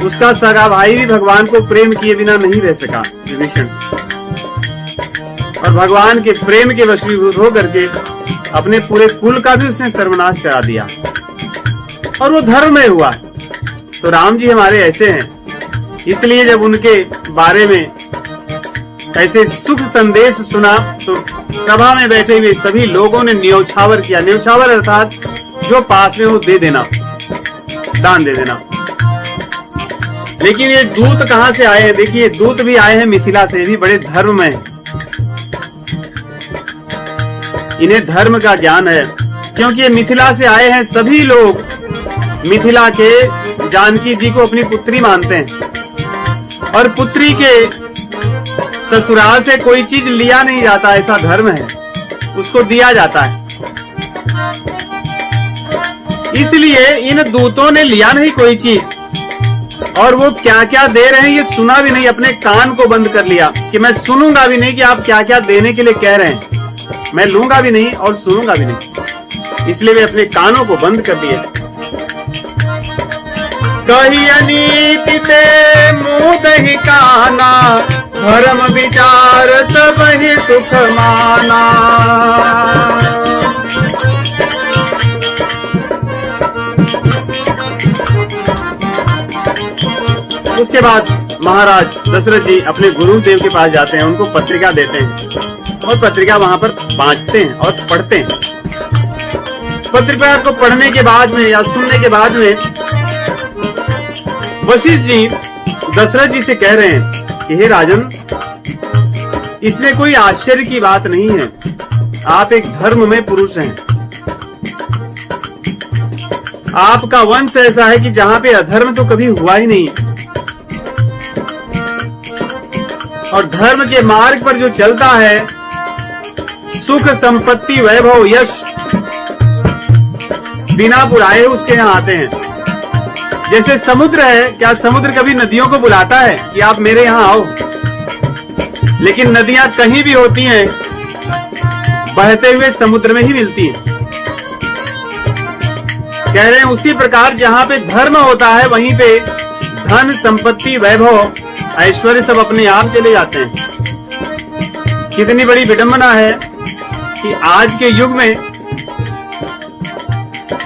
उसका सगा भाई भी भगवान को प्रेम किए बिना नहीं रह सका, विभीषण। और भगवान के प्रेम के वशीभूत होकर के अपने पूरे कुल का भी उसने सर्वनाश करा दिया, और वो धर्म में हुआ। तो राम जी हमारे ऐसे हैं। इसलिए जब उनके बारे में ऐसे सुख संदेश सुना तो सभा में बैठे हुए सभी लोगों ने न्यौछावर किया। न्यौछावर अर्थात जो पास में वो दे देना, दान दे देना। लेकिन ये दूत कहां से आए हैं? देखिए, दूत भी आए हैं मिथिला से, भी बड़े धर्म में। इन्हें धर्म का ज्ञान है, क्योंकि ये मिथिला से आए हैं। सभी लोग मिथिला के जानकी जी को अपनी पुत्री मानते हैं, और पुत्री के ससुराल से कोई चीज लिया नहीं जाता, ऐसा धर्म है, उसको दिया जाता है। इसलिए इन दूतों ने लिया नहीं कोई चीज, और वो क्या क्या दे रहे हैं ये सुना भी नहीं, अपने कान को बंद कर लिया कि मैं सुनूंगा भी नहीं कि आप क्या क्या देने के लिए कह रहे हैं। मैं लूंगा भी नहीं और सुनूंगा भी नहीं। इसलिए वे अपने कानों को बंद कर लिए। कही अनीति ते मुँह दही काना, धर्म विचार सब ही सुख माना। उसके बाद महाराज दशरथ जी अपने गुरुदेव के पास जाते हैं, उनको पत्रिका देते हैं और पत्रिका वहां पर बांटते हैं और पढ़ते हैं। पत्रिका को पढ़ने के बाद में या सुनने के बाद में वशिष्ठ जी दशरथ जी से कह रहे हैं कि हे राजन, इसमें कोई आश्चर्य की बात नहीं है, आप एक धर्ममय पुरुष हैं। आपका वंश ऐसा है कि जहां पे अधर्म तो कभी हुआ ही नहीं, और धर्म के मार्ग पर जो चलता है सुख संपत्ति वैभव यश बिना बुलाए उसके यहाँ आते हैं। जैसे समुद्र है, क्या समुद्र कभी नदियों को बुलाता है कि आप मेरे यहाँ आओ? लेकिन नदियां कहीं भी होती हैं, बहते हुए समुद्र में ही मिलती हैं। कह रहे हैं उसी प्रकार जहां पे धर्म होता है वहीं पे धन संपत्ति वैभव ऐश्वर्य सब अपने आप चले जाते हैं। कितनी बड़ी विडंबना है कि आज के युग में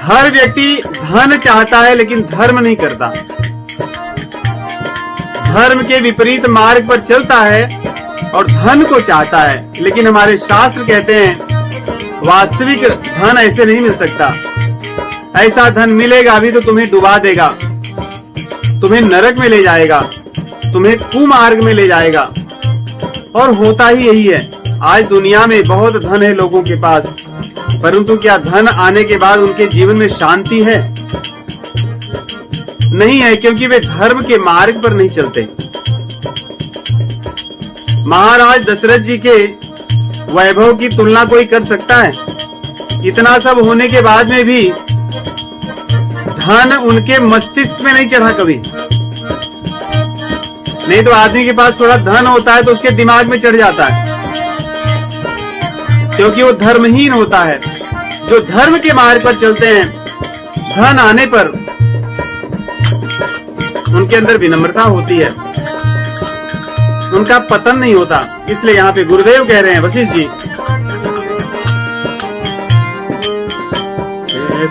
हर व्यक्ति धन चाहता है लेकिन धर्म नहीं करता, धर्म के विपरीत मार्ग पर चलता है और धन को चाहता है। लेकिन हमारे शास्त्र कहते हैं वास्तविक धन ऐसे नहीं मिल सकता। ऐसा धन मिलेगा भी तो तुम्हें डुबा देगा, तुम्हें नरक में ले जाएगा, तुम्हें कुमार्ग में ले जाएगा। और होता ही यही है। आज दुनिया में बहुत धन है लोगों के पास, परंतु क्या धन आने के बाद उनके जीवन में शांति है? नहीं है, क्योंकि वे धर्म के मार्ग पर नहीं चलते। महाराज दशरथ जी के वैभव की तुलना कोई कर सकता है? इतना सब होने के बाद में भी धन उनके मस्तिष्क में नहीं चढ़ा कभी। नहीं तो आदमी के पास थोड़ा धन होता है तो उसके दिमाग में चढ़ जाता है, क्योंकि वो धर्महीन होता है। जो धर्म के मार्ग पर चलते हैं, धन आने पर उनके अंदर विनम्रता होती है, उनका पतन नहीं होता। इसलिए यहाँ पे गुरुदेव कह रहे हैं वशिष्ठ जी,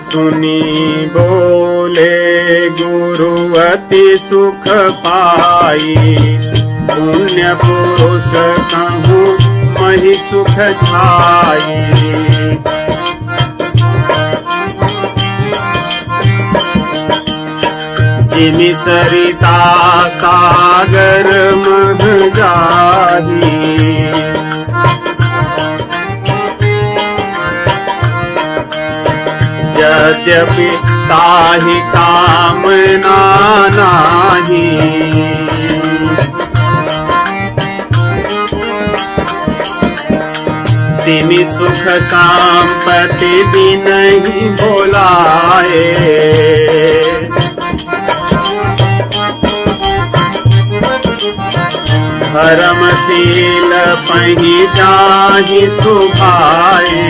सुनी बोले गुरु अति सुख पाई, पुण्य पुरुष कहूँ मही सुख छाई। जिमि सरिता सागर मह जाही, यद्यपि ताहि कामना नाही, तिमि सुख संपत्ति बिनहि बोलाए। धर्मशील पहि जाहि सुभाए,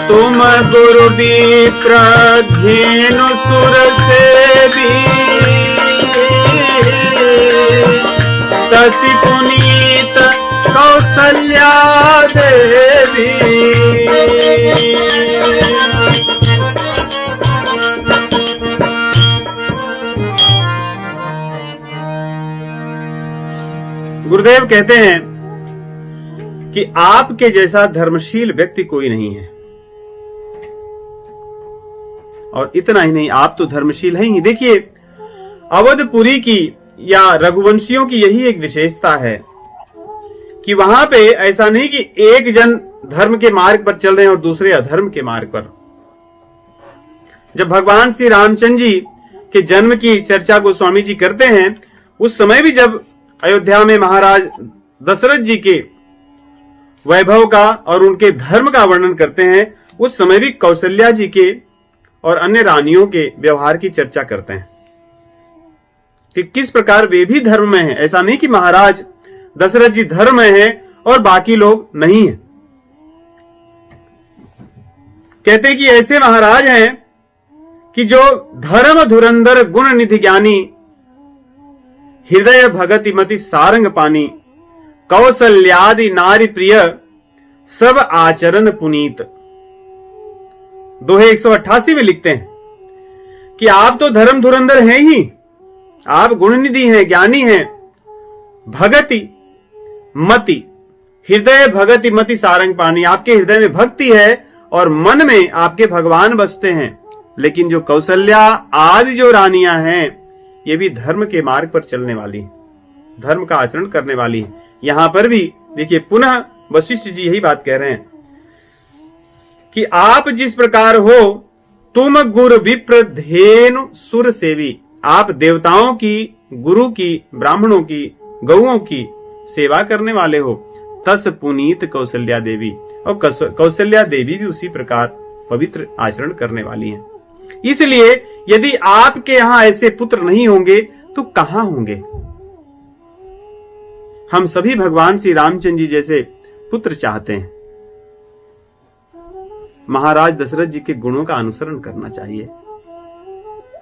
तुम गुरु विप्र धेनु सुर सेवी, तसी पुनीत कौसल्या देवी। गुरुदेव कहते हैं कि आपके जैसा धर्मशील व्यक्ति कोई नहीं है, और इतना ही नहीं, आप तो धर्मशील हैं ही। देखिए, अवधपुरी की या रघुवंशियों की यही एक विशेषता है कि वहां पे ऐसा नहीं कि एक जन धर्म के मार्ग पर चल रहे हैं और दूसरे अधर्म के मार्ग पर। जब भगवान श्री रामचंद्र जी के जन्म की चर्चा गोस्वामी जी करते हैं, उस समय भी जब अयोध्या में महाराज दशरथ जी के वैभव का और उनके धर्म का वर्णन करते हैं, उस समय भी कौशल्या जी के और अन्य रानियों के व्यवहार की चर्चा करते हैं। कि किस प्रकार वे भी धर्म में हैं। ऐसा नहीं कि महाराज दशरथ जी धर्म में हैं और बाकी लोग नहीं हैं। कहते हैं कि ऐसे महाराज हैं कि जो धर्म धुरंधर गुण निधि ज्ञानी, हृदय भगति मति सारंग पानी, कौशल्यादि नारी प्रिय, सब आचरण पुनीत। दोहे 188 में लिखते हैं कि आप तो धर्म धुरंधर हैं ही, आप गुणनिधि हैं, ज्ञानी हैं, भगति मति, हृदय भगति मति सारंग पानी, आपके हृदय में भक्ति है और मन में आपके भगवान बसते हैं। लेकिन जो कौशल्या आदि जो रानियां हैं, ये भी धर्म के मार्ग पर चलने वाली हैं, धर्म का आचरण करने वाली हैं। यहां पर भी देखिए पुनः वशिष्ठ जी यही बात कह रहे हैं कि आप जिस प्रकार हो, तुम गुरु विप्र धेनु सुर सेवी, आप देवताओं की, गुरु की, ब्राह्मणों की, गौओं की सेवा करने वाले हो। तस पुनीत कौशल्या देवी, और कौशल्या देवी भी उसी प्रकार पवित्र आचरण करने वाली हैं। इसलिए यदि आपके यहां ऐसे पुत्र नहीं होंगे तो कहां होंगे। हम सभी भगवान श्री रामचंद्र जी जैसे पुत्र चाहते हैं। महाराज दशरथ जी के गुणों का अनुसरण करना चाहिए,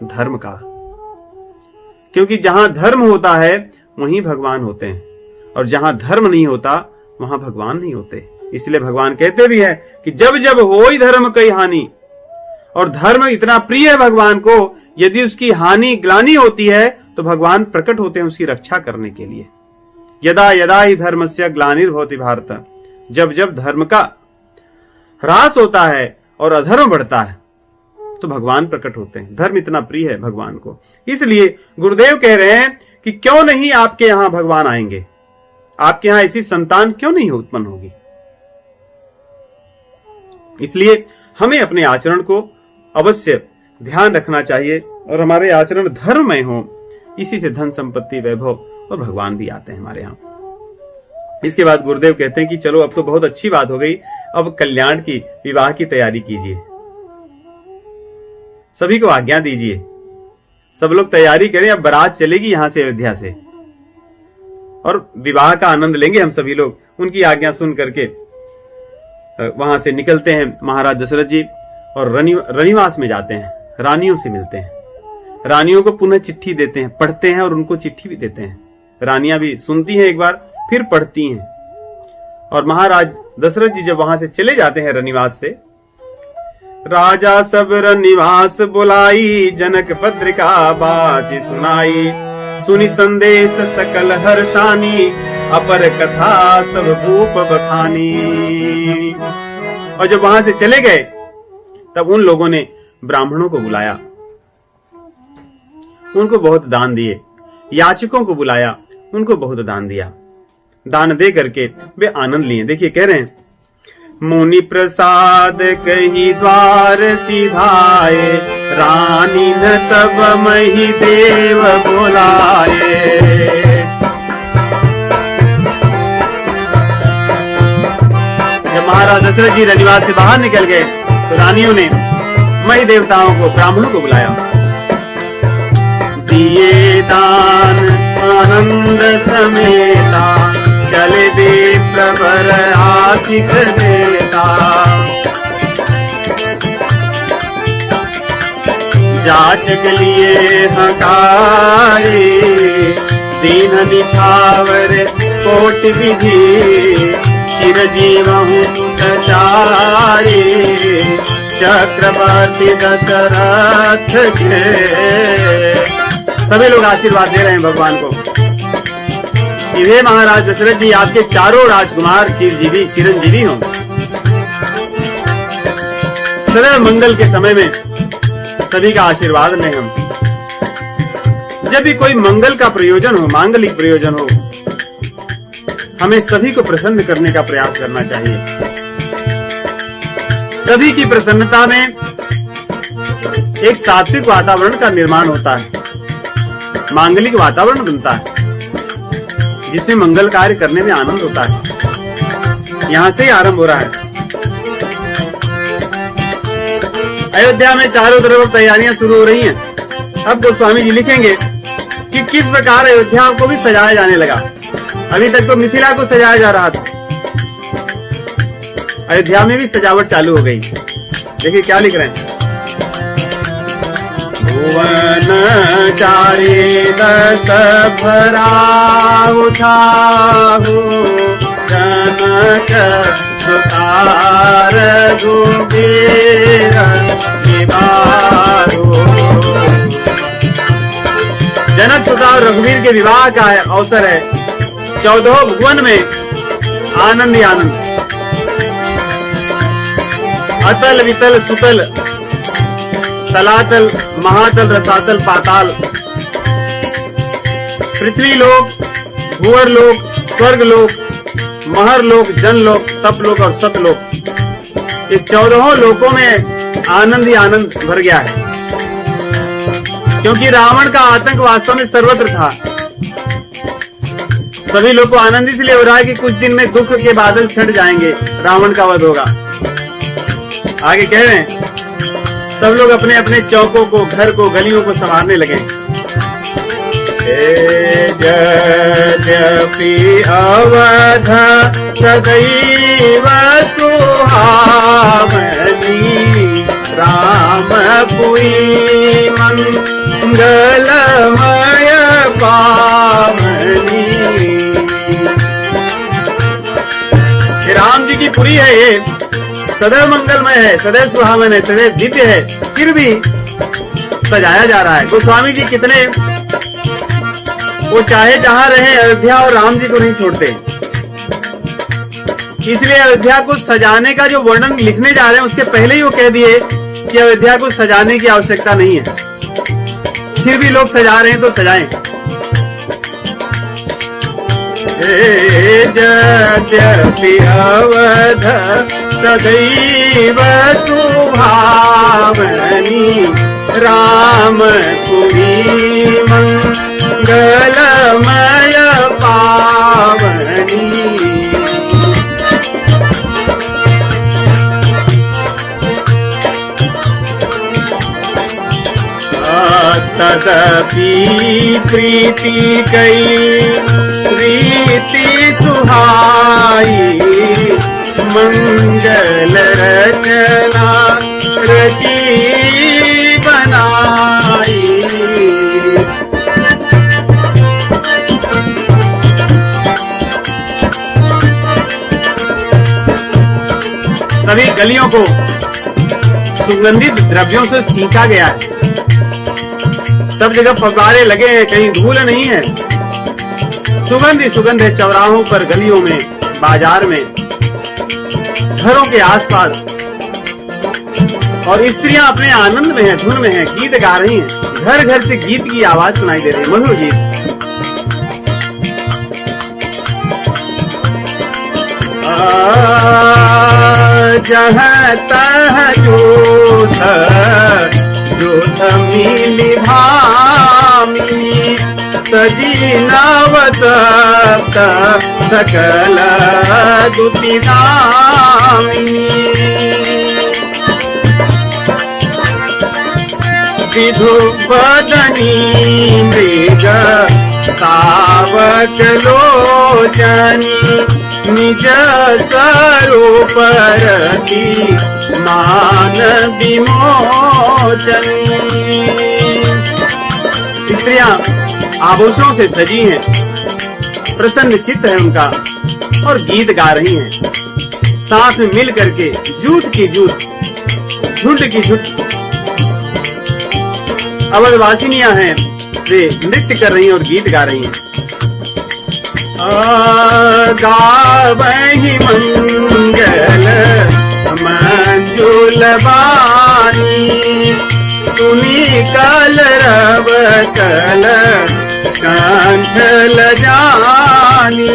धर्म का, क्योंकि जहां धर्म होता है वहीं भगवान होते हैं, और जहां धर्म नहीं होता वहां भगवान नहीं होते। इसलिए भगवान कहते भी है कि जब जब होई धर्म कई हानि, और धर्म इतना प्रिय है भगवान को, यदि उसकी हानि ग्लानि होती है तो भगवान प्रकट होते हैं उसकी रक्षा करने के लिए। यदा यदा ही धर्मस्य ग्लानिर्भवति भारत, जब जब धर्म का ह्रास होता है और अधर्म बढ़ता है तो भगवान प्रकट होते हैं। धर्म इतना प्रिय है भगवान को। इसलिए गुरुदेव कह रहे हैं कि क्यों नहीं आपके यहां भगवान आएंगे, आपके यहां ऐसी संतान क्यों नहीं उत्पन्न होगी। इसलिए हमें अपने आचरण को अवश्य ध्यान रखना चाहिए और हमारे आचरण धर्ममय हो। इसी से धन संपत्ति वैभव और भगवान भी आते हैं हमारे यहां। इसके बाद गुरुदेव कहते हैं कि चलो अब तो बहुत अच्छी बात हो गई, अब कल्याण की, विवाह की तैयारी कीजिए, सभी को आज्ञा दीजिए, सब लोग तैयारी करें। अब बारात चलेगी यहां से, अयोध्या से, और विवाह का आनंद लेंगे हम सभी लोग। उनकी आज्ञा सुन करके वहां से निकलते हैं महाराज दशरथ जी और रनिवास में जाते हैं, रानियों से मिलते हैं, रानियों को पुनः चिट्ठी देते हैं, पढ़ते हैं और उनको चिट्ठी भी देते हैं। रानियां भी सुनती हैं एक बार, फिर पढ़ती हैं। और महाराज दशरथ जी जब वहां से चले जाते हैं रनिवास से, राजा सब रनिवास बुलाई, जनक पत्रिका बाज सुनाई, सुनी संदेश सकल हर्षानी, अपर कथा सब भूप बखानी। और जब वहां से चले गए तब उन लोगों ने ब्राह्मणों को बुलाया, उनको बहुत दान दिए, याचकों को बुलाया, उनको बहुत दान दिया। दान दे करके वे आनंद लिए। देखिए कह रहे हैं, मुनि प्रसाद कही द्वार सिधाए, रानी न तब मही देव बुलाए। जब महाराज दशरथ जी रनिवास से बाहर निकल गए तो रानियों ने मही देवताओं को, ब्राह्मणों को बुलाया। दिए दान आनंद समेता, चले दे प्रवर आशिक देता, जाचक लिए हकारे, दीन निछावर कोट विधि, चिरजीवहु चारे, चक्रवर्ती दशरथ के। सभी लोग आशीर्वाद दे रहे हैं भगवान को कि हे महाराज दशरथ जी, आपके चारों राजकुमार चिरंजीवी हों। सदैव मंगल के समय में सभी का आशीर्वाद लें हम। जब भी कोई मंगल का प्रयोजन हो, मांगलिक प्रयोजन हो, हमें सभी को प्रसन्न करने का प्रयास करना चाहिए। सभी की प्रसन्नता में एक सात्विक वातावरण का निर्माण होता है, मांगलिक वातावरण बनता है, जिसमें मंगल कार्य करने में आनंद होता है। यहां से ही आरंभ हो रहा है। अयोध्या में चारों तरफ तैयारियां शुरू हो रही हैं। अब गोस्वामी जी लिखेंगे कि किस प्रकार अयोध्या को भी सजाया जाने लगा। अभी तक तो मिथिला को सजाया जा रहा था, अयोध्या में भी सजावट चालू हो गई। देखिए क्या लिख रहे हैं। भुवन चारे दस भराऊ छाहू, जनक सुतार गुबेर निवारो। जनक सुता और रघुवीर के विवाह का अवसर है। 14 भुवन में आनंद ही आनंद, अतल वितल सुतल, तलातल महातल रसातल पाताल, पृथ्वी लोक, भूवर लोक, स्वर्ग लोक, महर लोक, जन लोक, तप लोक और सतलोक, ये 14 लोकों में आनंद ही आनंद भर गया है। क्योंकि रावण का आतंक वास्तव में सर्वत्र था। सभी लोग को आनंद इसलिए हो रहा है कि कुछ दिन में दुख के बादल छट जाएंगे, रावण का वध होगा। आगे कह रहे हैं सब लोग अपने अपने चौकों को, घर को, गलियों को संवारने लगे। यद्यपि अवध सदैव सुहावनी, रामपुरी मंगलमय पावनी। राम जी की पुरी है ये, सदैव मंगलमय है, सदैव सुहावन है, सदैव दिव्य है, फिर भी सजाया जा रहा है। गोस्वामी जी कितने, वो चाहे जहां रहे अयोध्या और राम जी को नहीं छोड़ते। इसलिए अयोध्या को सजाने का जो वर्णन लिखने जा रहे हैं उसके पहले ही वो कह दिए कि अयोध्या को सजाने की आवश्यकता नहीं है। फिर भी लोग सजा रहे हैं तो सजाएं। यद्यपि अवध सदैव सुहावनी, रामपुरी मंगलमय पावनी। तदपि प्रीति कई रीति सुहाई, मंगल रचना रची बनाई। सभी गलियों को सुगंधित द्रव्यों से सींचा गया है। सब जगह फव्वारे लगे हैं, कहीं धूल नहीं है, सुगंध ही सुगंध है। चौराहों पर, गलियों में, बाजार में, घरों के आसपास। और स्त्रियां अपने आनंद में हैं, धुन में हैं, गीत गा रही हैं। घर घर से गीत की आवाज सुनाई दे रही है, मधुर गीत। जहाँ तह जोध जोध मिली भामिनी, सजी नव सप्त सकल दुति दामिनी। विधु बदनी मृग सावक लोचनी, निज स्वरूप रति मान विमोचनी। स्त्रियां आभूषणों से सजी हैं, प्रसन्न चित्त है उनका और गीत गा रही हैं। साथ में मिल करके जूट की जूट, झुंड की झुंड अवधवासिनियां हैं, वे नृत्य कर रही हैं और गीत गा रही हैं। गावहि मंगल मंजुल बानी, सुनी कल रव कल कंठ लजानी।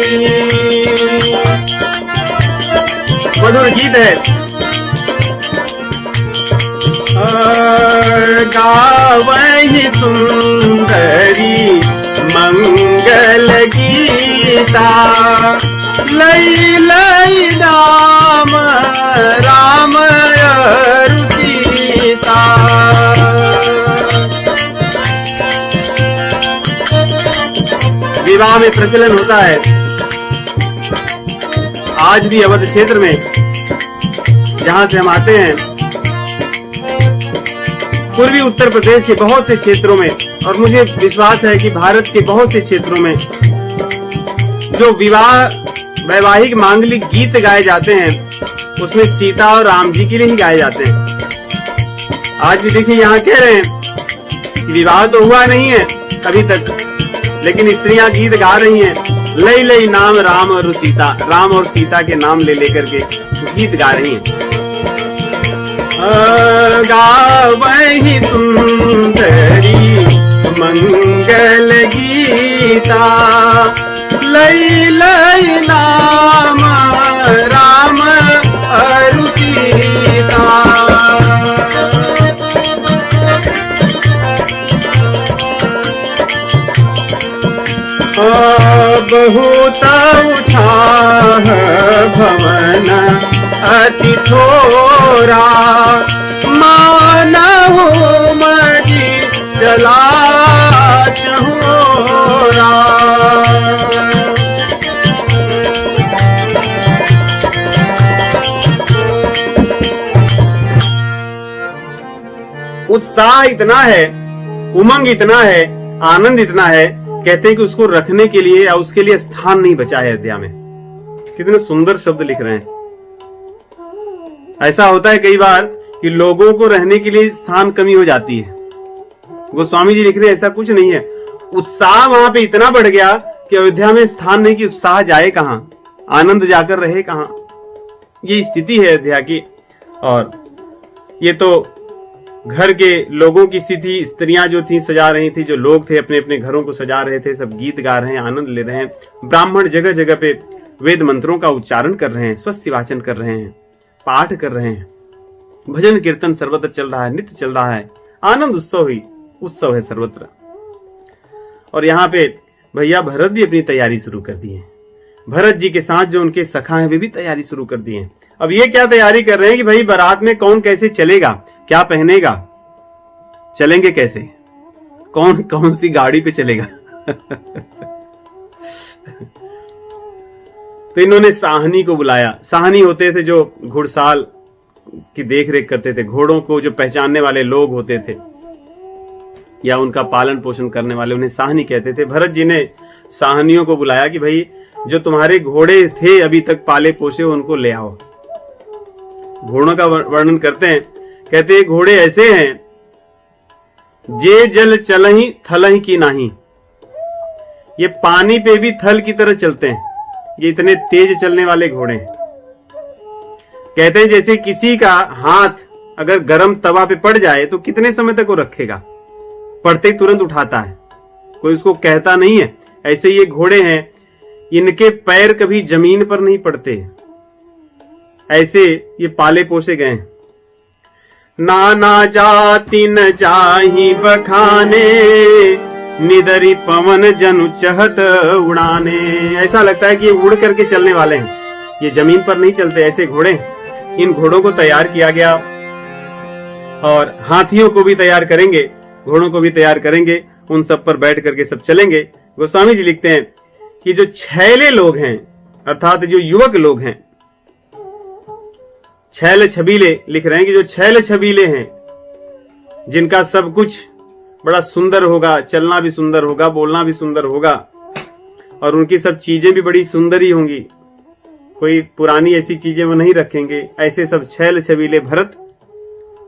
मधुर गीत है। गावहि सुंदरी मंगल गीता, लई लई राम राम सीता। विवाह में प्रचलन होता है। आज भी अवध क्षेत्र में जहां से हम आते हैं, पूर्वी उत्तर प्रदेश के बहुत से क्षेत्रों में, और मुझे विश्वास है कि भारत के बहुत से क्षेत्रों में जो वैवाहिक मांगलिक गीत गाए जाते हैं, उसमें सीता और राम जी के लिए ही गाए जाते हैं। आज भी देखिए यहाँ कह रहे हैं कि विवाह तो हुआ नहीं है अभी तक, लेकिन स्त्रियां गीत गा रही हैं, लई लई नाम राम और सीता, राम और सीता के नाम ले लेकर के गीत गा रही हैं। गावहि सुंदरी मंगल गीता, लई लई नाम राम और सीता। बहुत उठा भवन अति थोरा, मानहु मजी चला चहोरा। उत्साह इतना है, उमंग इतना है, आनंद इतना है, कहते हैं कि उसको रखने के लिए या उसके लिए स्थान नहीं बचा है अयोध्या में। कितने सुंदर शब्द लिख रहे हैं। ऐसा होता है कई बार कि लोगों को रहने के लिए स्थान कमी हो जाती है। गोस्वामी जी लिख रहे हैं ऐसा कुछ नहीं है। उत्साह वहां पे इतना बढ़ गया कि अयोध्या में स्थान नहीं, कि उत्साह जाए कहां, आनंद जाकर रहे कहां। ये स्थिति है अयोध्या की। और ये तो घर के लोगों की स्थिति, स्त्रियां जो थी सजा रही थी, जो लोग थे अपने अपने घरों को सजा रहे थे, सब गीत गा रहे हैं, आनंद ले रहे हैं। ब्राह्मण जगह जगह पे वेद मंत्रों का उच्चारण कर रहे हैं, स्वस्ति वाचन कर रहे हैं, पाठ कर रहे हैं, भजन कीर्तन सर्वत्र चल रहा है, नित्य चल रहा है, आनंद उत्सव है सर्वत्र। और यहाँ पे भैया भरत भी अपनी तैयारी शुरू कर दी है। भरत जी के साथ जो उनके सखा हैं वे भी तैयारी शुरू कर दी है। अब ये क्या तैयारी कर रहे हैं कि भाई बारात में कौन कैसे चलेगा, क्या पहनेगा, चलेंगे कैसे, कौन कौन सी गाड़ी पे चलेगा। तो इन्होंने साहनी को बुलाया। साहनी होते थे जो घुड़साल की देखरेख करते थे, घोड़ों को जो पहचानने वाले लोग होते थे या उनका पालन पोषण करने वाले, उन्हें साहनी कहते थे। भरत जी ने साहनियों को बुलाया कि भाई जो तुम्हारे घोड़े थे अभी तक पाले पोसे, उनको ले आओ। घोड़ों का वर्णन करते हैं, कहते हैं घोड़े ऐसे हैं, जे जल चलहि थलहि की नाही। ये पानी पे भी थल की तरह चलते हैं, ये इतने तेज चलने वाले घोड़े हैं। कहते हैं जैसे किसी का हाथ अगर गर्म तवा पे पड़ जाए तो कितने समय तक वो रखेगा, पड़ते ही तुरंत उठाता है, कोई उसको कहता नहीं है। ऐसे ये घोड़े हैं, इनके पैर कभी जमीन पर नहीं पड़ते, ऐसे ये पाले पोसे गए हैं। नाना जाति न जाहि बखाने, निदरी पवन जनु चहत उड़ाने। ऐसा लगता है कि ये उड़ करके चलने वाले हैं, ये जमीन पर नहीं चलते, ऐसे घोड़े। इन घोड़ों को तैयार किया गया और हाथियों को भी तैयार करेंगे, घोड़ों को भी तैयार करेंगे, उन सब पर बैठ करके सब चलेंगे। गोस्वामी जी लिखते हैं कि जो छैले लोग हैं, अर्थात जो युवक लोग हैं, छैल छबीले लिख रहे हैं कि जो छैल छबीले हैं, जिनका सब कुछ बड़ा सुंदर होगा, चलना भी सुंदर होगा, बोलना भी सुंदर होगा, और उनकी सब चीजें भी बड़ी सुंदर ही होंगी, कोई पुरानी ऐसी चीजें वो नहीं रखेंगे। ऐसे सब छैल छबीले भरत,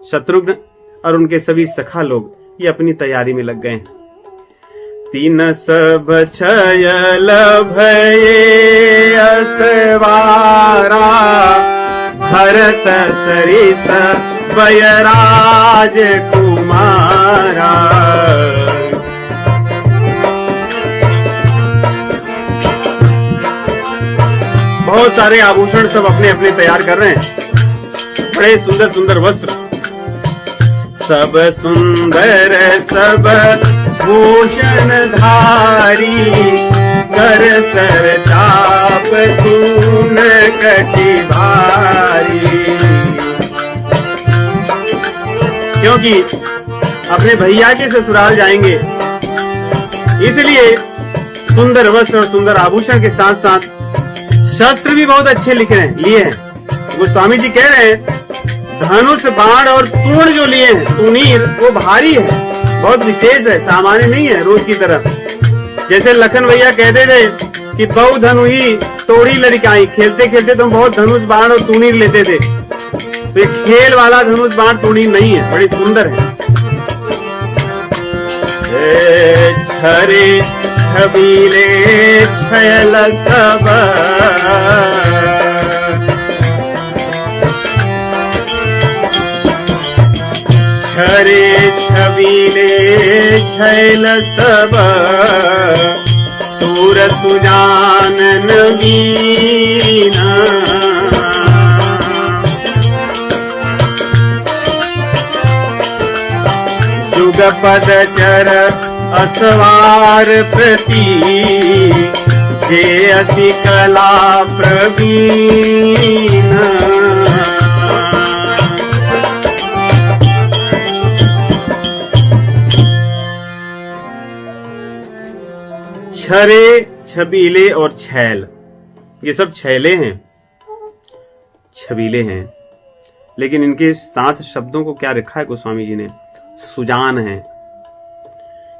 शत्रुघ्न और उनके सभी सखा लोग ये अपनी तैयारी में लग गए। तीन सब छयल भये असवारा, भरत सरिस बयराज कुमारा। बहुत सारे आभूषण सब अपने अपने तैयार कर रहे हैं, बड़े सुंदर सुंदर वस्त्र, सब सुंदर सब भूषण धारी, कर सर चाप खून कटी भारी। क्योंकि अपने भैया के ससुराल जाएंगे, इसलिए सुंदर वस्त्र और सुंदर आभूषण के साथ साथ शस्त्र भी बहुत अच्छे लिए हैं। गोस्वामी जी कह रहे हैं धनुष बाण और तूण जो लिए हैं, तूणीर, वो भारी है, बहुत विशेष है, सामान्य नहीं है रोज की तरह। जैसे लखन भैया कहते थे कि बहु धनु ही तोड़ी लड़काई, खेलते खेलते तुम बहुत धनुष बाण और तूणीर लेते थे। तो ये खेल वाला धनुष बाण तूणीर नहीं है, बड़ी सुंदर है। छरे छबीले छयल सब, छरे छबीले छैल सब, सूर सुजान नवीना। जुगपद चर असवार प्रति, जे असि कला प्रवीण। छरे, छबीले और छैल, ये सब छैले हैं, छबीले हैं, लेकिन इनके साथ शब्दों को क्या रखा है गोस्वामी जी ने? सुजान है।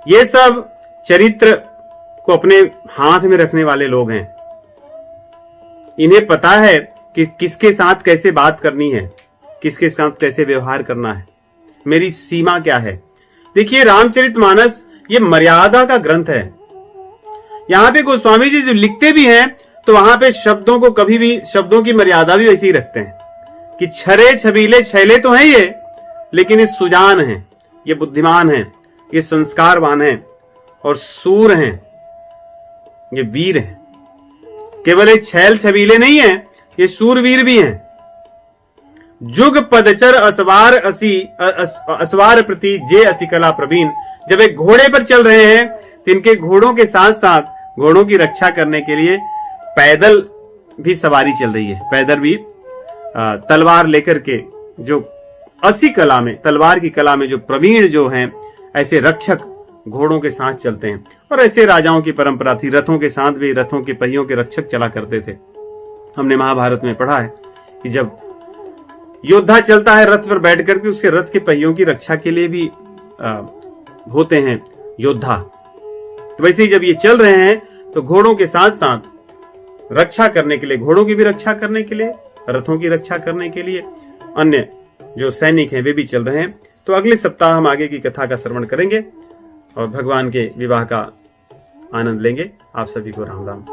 ये सब चरित्र को अपने हाथ में रखने वाले लोग हैं। इन्हें पता है कि किसके साथ कैसे बात करनी है, किसके साथ कैसे व्यवहार करना है, मेरी सीमा क्या है। देखिए रामचरितमानस ये मर्यादा का ग्रंथ है। यहां पे गोस्वामी जी जो लिखते भी हैं तो वहां पे शब्दों को कभी भी, शब्दों की मर्यादा भी वैसी ही रखते हैं कि छरे छबीले छैले तो हैं ये, लेकिन ये सुजान हैं, ये बुद्धिमान हैं, ये संस्कारवान हैं और सूर हैं, ये वीर हैं। केवल ये छैल छबीले नहीं हैं, ये सूरवीर भी हैं। जुग पदचर असवार असवार प्रति, जे असि कला प्रवीण। जब एक घोड़े पर चल रहे हैं तो इनके घोड़ों के साथ साथ घोड़ों की रक्षा करने के लिए पैदल भी सवारी चल रही है। पैदल भी तलवार लेकर के, जो असी कला में, तलवार की कला में जो प्रवीण जो हैं, ऐसे रक्षक घोड़ों के साथ चलते हैं। और ऐसे राजाओं की परंपरा थी, रथों के साथ भी, रथों के पहियों के रक्षक चला करते थे। हमने महाभारत में पढ़ा है कि जब योद्धा चलता है रथ पर बैठ करके, उसके रथ के पहियों की रक्षा के लिए भी होते हैं योद्धा। तो वैसे ही जब ये चल रहे हैं तो घोड़ों के साथ साथ रक्षा करने के लिए, घोड़ों की भी रक्षा करने के लिए, रथों की रक्षा करने के लिए अन्य जो सैनिक हैं वे भी चल रहे हैं। तो अगले सप्ताह हम आगे की कथा का श्रवण करेंगे और भगवान के विवाह का आनंद लेंगे। आप सभी को राम राम।